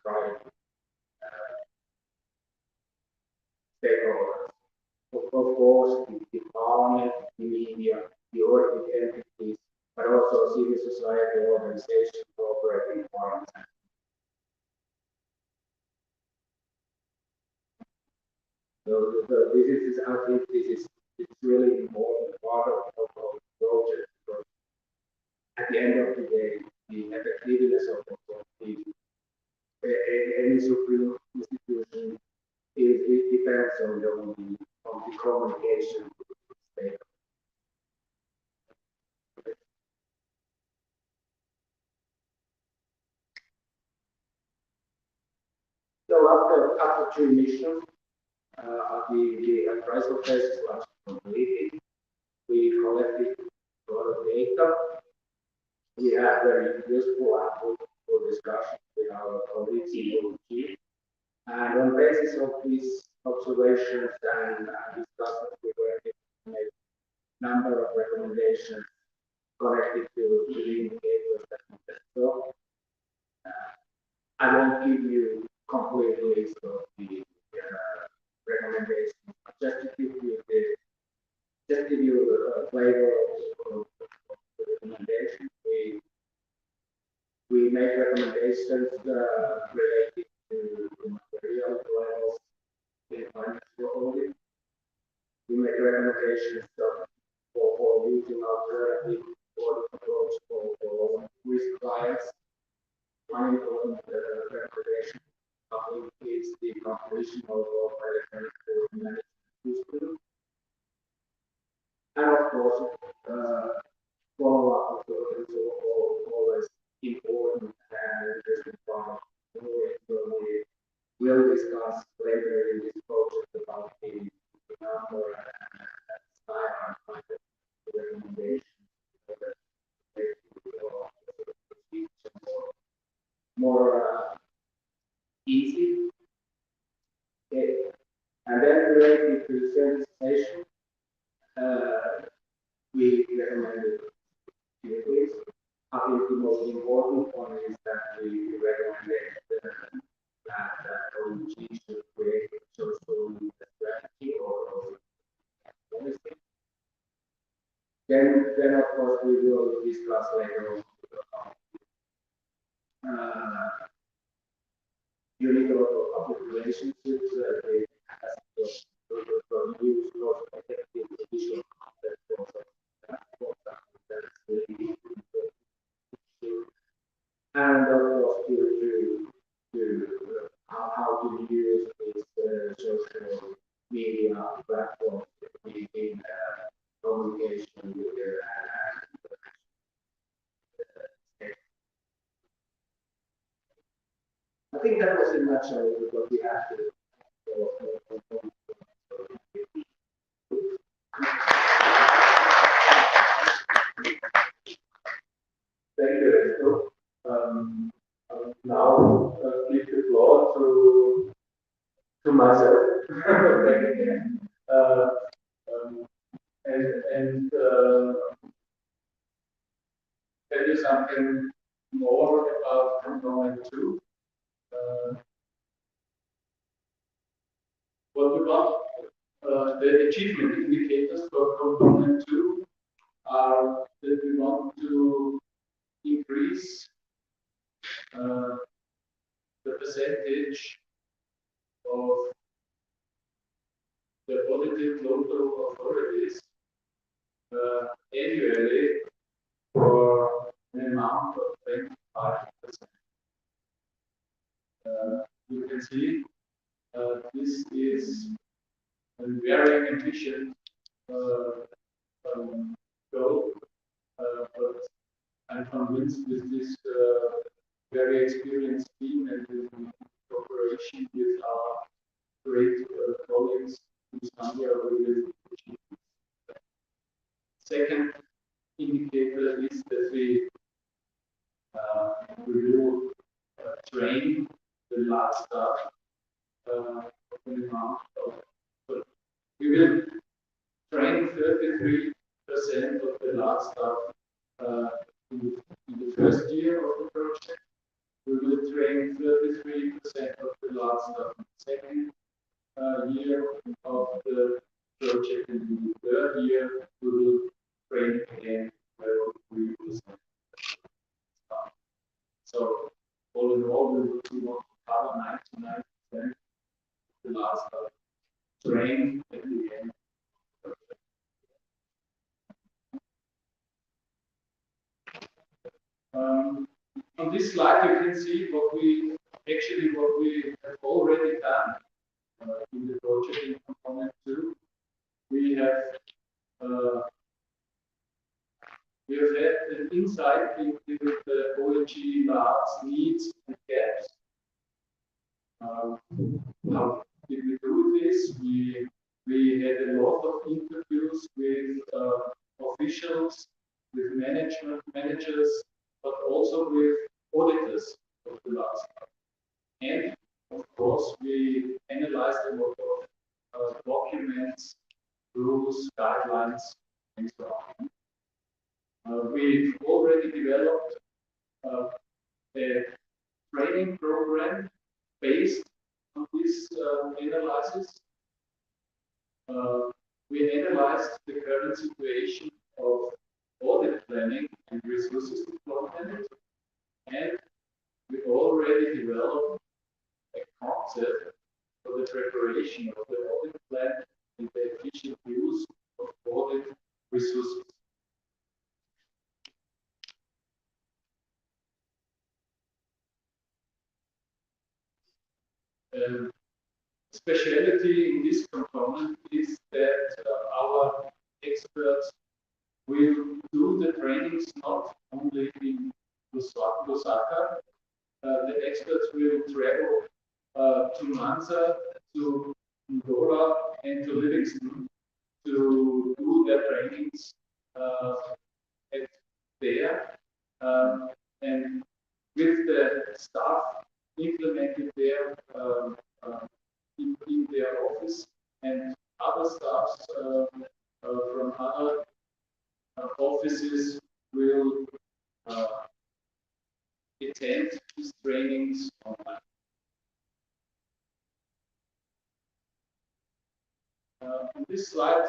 private stakeholders. Of course, the parliament, the media, the audit entities, but also civil society organizations operating foreign. So this is, I think this is it's really important part of the project, because at the end of the day, the effectiveness of any supreme institution it depends on the communication with the So after two missions, the appraisal phase was completed. We collected a lot of data. We had very useful and fruitful discussions with our colleagues in OEG. And on the basis of these observations and discussions, we were able to make a number of recommendations connected to the indicators that we just saw. I won't give you complete list of the recommendations, but just to give you a flavor of the recommendations. We make recommendations related to material levels in financial audit. We make recommendations for using alternative audit approach for risk clients. One important recommendation is the completion of electronic management system. And of course, follow-up is always important and interesting part. We will discuss later in this project about the number and style and the recommendations more easy. Okay. And then related to sensitization, we recommended few things. I think the most important one is that we recommended that OEG should create a social strategy or policy. Then of course we will discuss later unit of public relationships as for use of effective judicial concept that's really and of course to how to use this social media platform in communication with their I think that was in a nutshell what we have to Thank you, now give the floor to myself. and tell you something more about component 2. What we want, the achievement indicators for component 2 are that we want to increase the percentage of the audited local authorities annually for an amount of 25%. You can see this is a very ambitious goal, but I'm convinced with this very experienced team and in cooperation with our great colleagues in Zambia, we will achieve this. Second indicator is that we will train the last staff we will train 33% of the last staff in the first year of the project. We will train 33% of the last staff in the second year of the project, and in the third year we will train again 33%. So all in all, we want to cover 99% of the last staff trained at the end. On this slide, you can see what we have already done in the project in component 2. We have had an insight into the OAG lab's needs and gaps. How did we do this? We had a lot of interviews with officials, with managers, but also with auditors of the last year. And of course, we analyzed a lot of documents, rules, guidelines, and so on. We've already developed a training program based on this analysis. We analyzed the current situation of audit planning and resources deployment, and we already developed a concept for the preparation of the audit plan and the efficient use of audit resources. Speciality in this component is that our experts will do the trainings not only in Lusaka. The experts will travel to Mansa, to Angola, and to Livingston to do their trainings there. And with the staff implemented there in their office and other staffs from other offices will attend these trainings online. On this slide,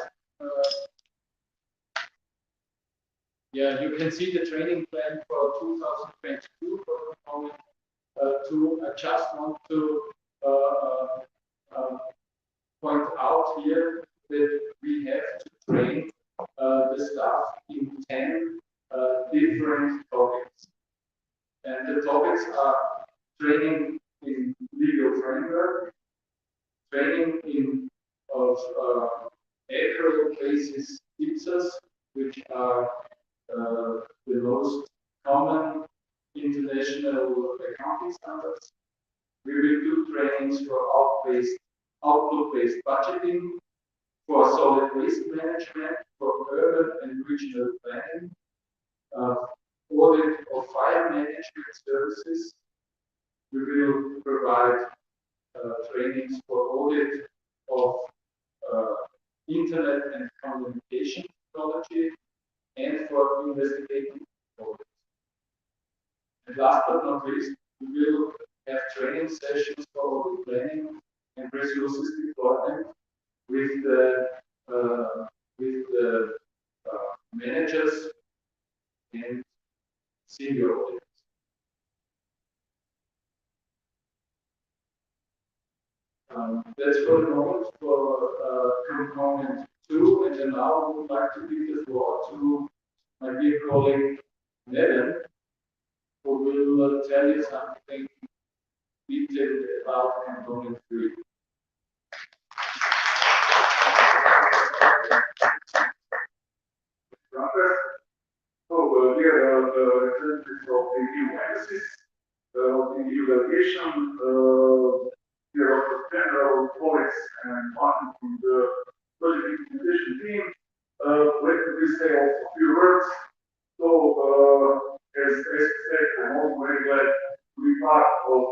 yeah, you can see the training plan for 2022 for the moment. I just want to point out here that we have to train the staff in 10 different topics. And the topics are training in legal framework, training in of actual basis IPSAs, which are the most common international accounting standards. We will do trainings for outlook-based budgeting, for solid waste management, for urban and regional planning, audit of fire management services. We will provide trainings for audit of internet and communication technology, and for investigating audit. And last but not least, we will have training sessions for audit planning and resources deployment with the managers and senior auditors. That's for the moment for component 2, and then now I would like to give the floor to my dear colleague Melo, who will tell you something detailed about component 3. So here are the representatives of the EU embassies, of the EU delegation, here are the general colleagues and partners from the project implementation team. Let me say also a few words. So, as said, I'm also very glad to be part of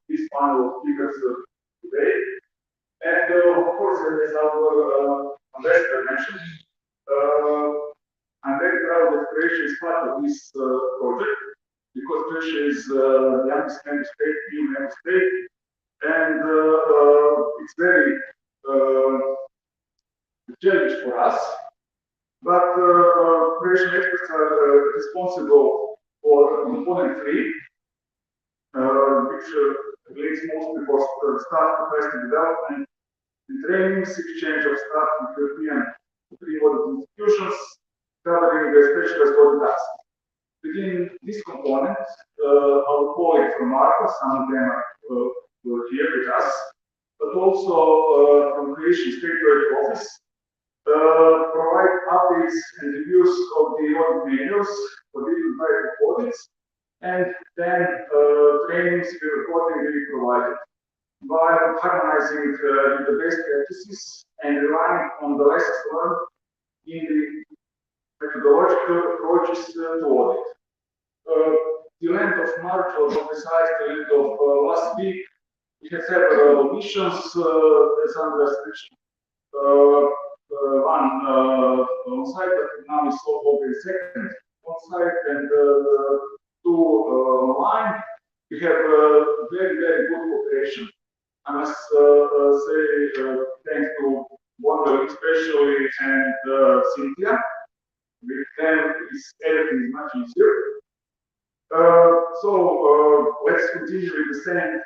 this panel of speakers today. And of course, as our ambassador mentioned, I'm very proud that Croatia is part of this project, because Croatia is the youngest member state, EU member state, and it's very challenge for us. But Croatian experts are responsible for component 3, which relates mostly for staff capacity development, and trainings, exchange of staff with European pre-audit institutions, covering the specialized audit tasks. Within this component, our colleagues from Marco, some of them were here with us, but also from Croatian State Audit Office, provide updates and reviews of the audit manuals for different types of audits, and then trainings will accordingly be provided by harmonizing the best practices and relying on the lessons learned in the methodological approaches to audit. The end of March, or more precise, the end of last week, we had several missions, as Andreas mentioned, one on site, but now it's already second on site, and 2 online. We have very, very good cooperation. I must say thanks to Wonder especially and Cynthia. With them, everything is much easier. So let's continue with the same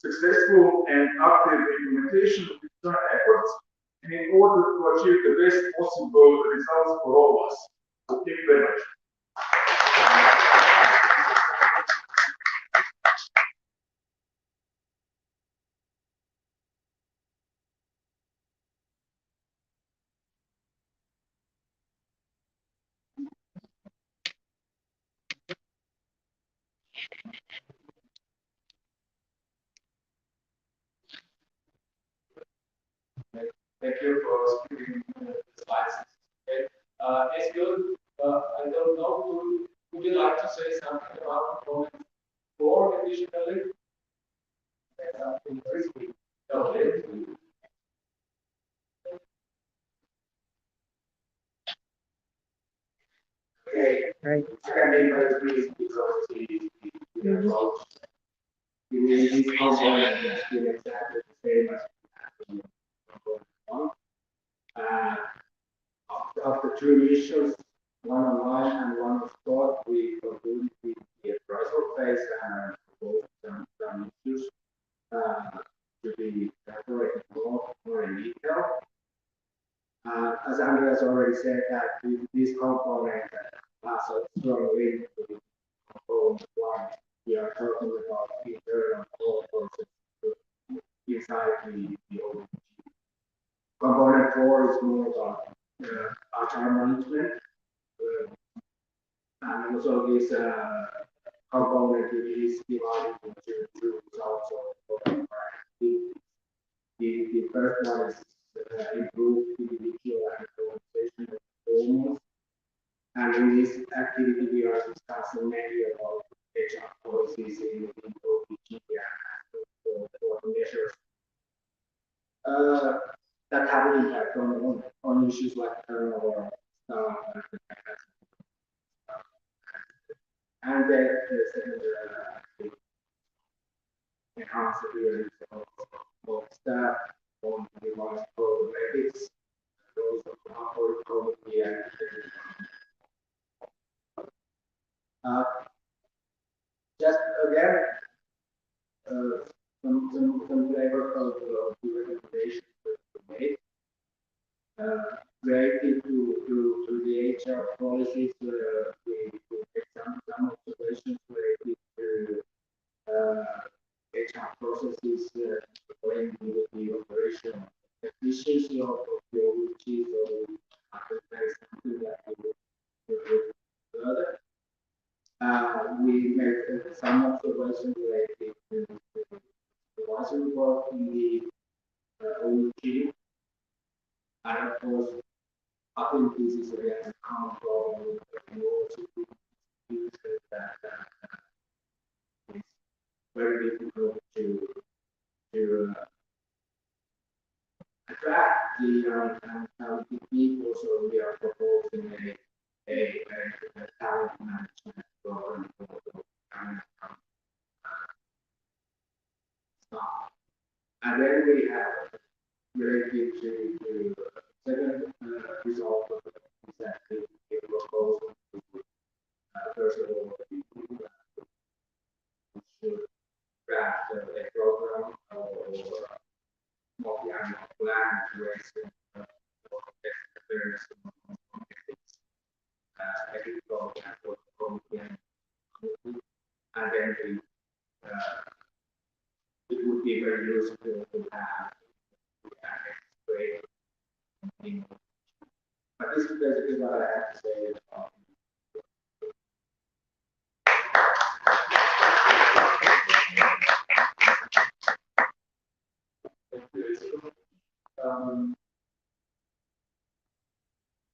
successful and active implementation of these efforts, and in order to achieve the best possible results for all of us. So thank you very much. Thank you for speaking the slides. Okay. As good, I don't know, would you like to say something about component 4 additionally? Okay. I can be very brief because the approach in this component has been exactly the same as in component one. Of the two issues, one online and one on spot, we concluded with the appraisal phase and proposed some issues to be elaborated more in detail. As Andreas already said, that this component has a strong link to component one. We are talking about internal core process inside the OAG. Component 4 is more about HR management, and also this component is divided into two results of activities. The first one is improve individual and organizational performance, and in this activity we are discussing mainly about HR policies in OPG and for measures that have an impact on issues like turnover, staff, and the second enhance the ability of staff on device programmatics, those of the probably and just again some flavor of the recommendations we made. Related to the HR policies, we take some observations related to HR processes related with the operation efficiency of the OAG, so that is something that we will further. We made some observations related to the supervisory work in the OAG, and of course, I think this is again a common problem with the OAG that it's very difficult to attract the talented people, so we are proposing a talent management program for the talent staff. And then we have related to the second result of that we propose first of all we should draft a program or multi-annual plan to raise various ethical and then it would be very useful to have great. But this is basically what I have to say about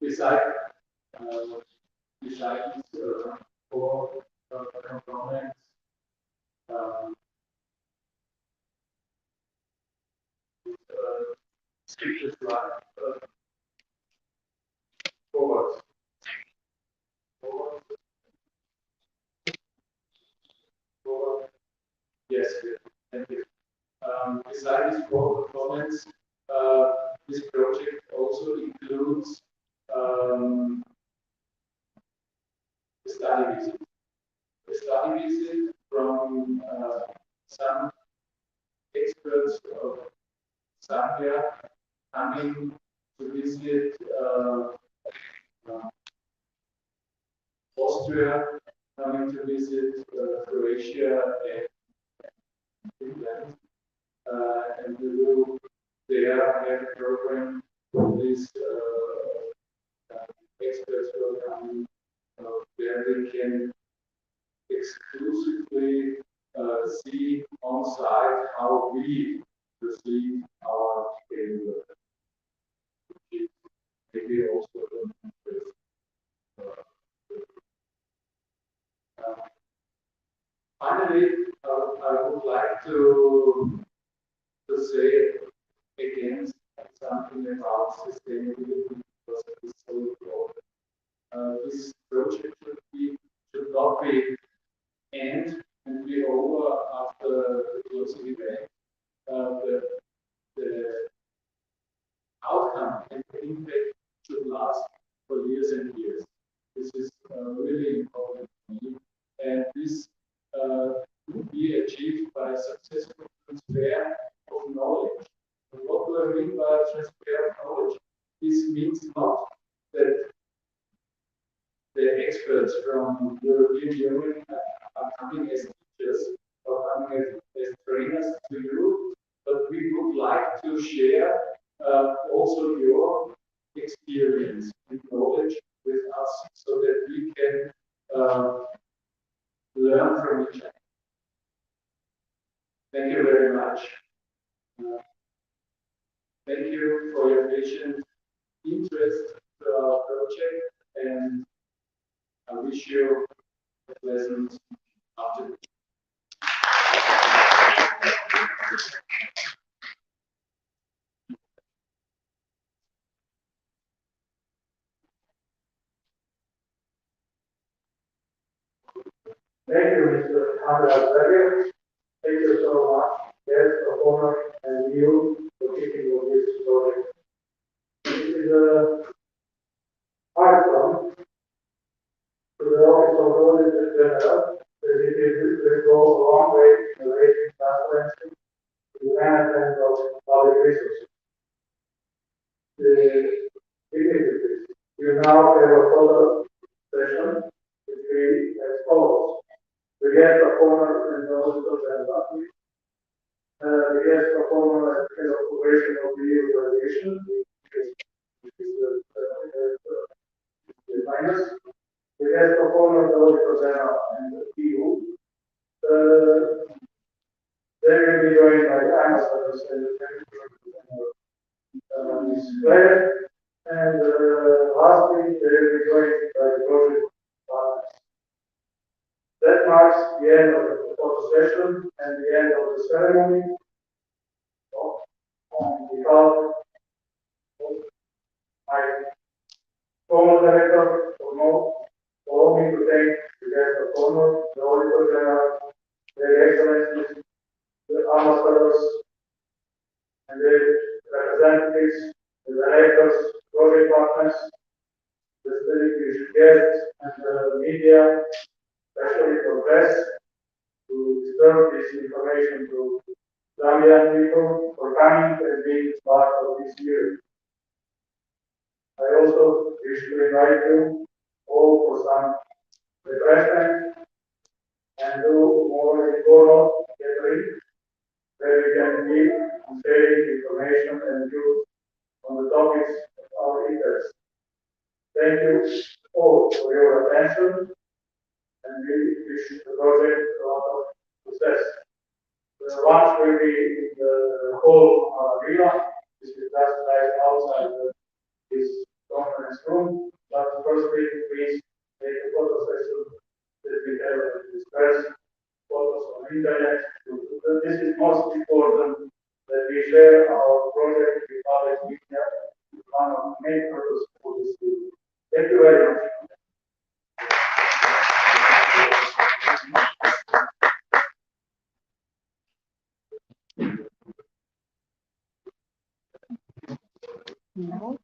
besides four components, skip this slide. Forward. Yes, thank you. Besides these four components, this project also includes the study visit. The study visit from some experts of Zambia coming to visit Austria, coming to visit Croatia and Finland, and we will there have a program for these experts will come where they can exclusively see on site how we perceive our behavior. Maybe also finally, I would like to say again something about sustainability because it is so important. This project should be I mean by transfer of knowledge? This means not that the experts from the European Union are coming as teachers or coming as trainers to you, but we would like to share also your experience and knowledge with us so that we can learn from each other. Thank you very much. Thank you for your patient interest to our project, and I wish you a pleasant afternoon. Thank you, Mr. Andreas. Thank you so much, guest of honor, and you for keeping on this project. This is a hard to the Office of Auditor General, as it will go a long way in raising transparency to the management of public resources. The difficulties. You now have a photo session which we as follows. The guest of honor and the Auditor General. The guest of honor and operation of the EU delegation, which is the minus. The guest of honor, the Auditor General and the EU. They will be joined by the ambassadors and Ms. Claire. And lastly, they will be joined by the project partners. That marks the end of the photo session and the end of the ceremony. On behalf of my former director, allow me to thank the guest of honor, the Auditor General, their excellencies, the ambassadors, and their representatives, the directors, project partners, the distinguished guests, and the media, especially the press, to disturb this information to Zambian people for coming and being part of this year. I also wish to invite you all for some refreshment and do more informal gathering where we can meet and share information and views on the topics of our interest. Thank you all for your attention, and we wish the project a lot of success. The lunch will be in the whole arena. This is just right outside this conference room. But firstly, please take a photo session that we have discussed photos on internet. This is most important that we share our project with public media. One of the main purposes for this video. Thank you very much. No.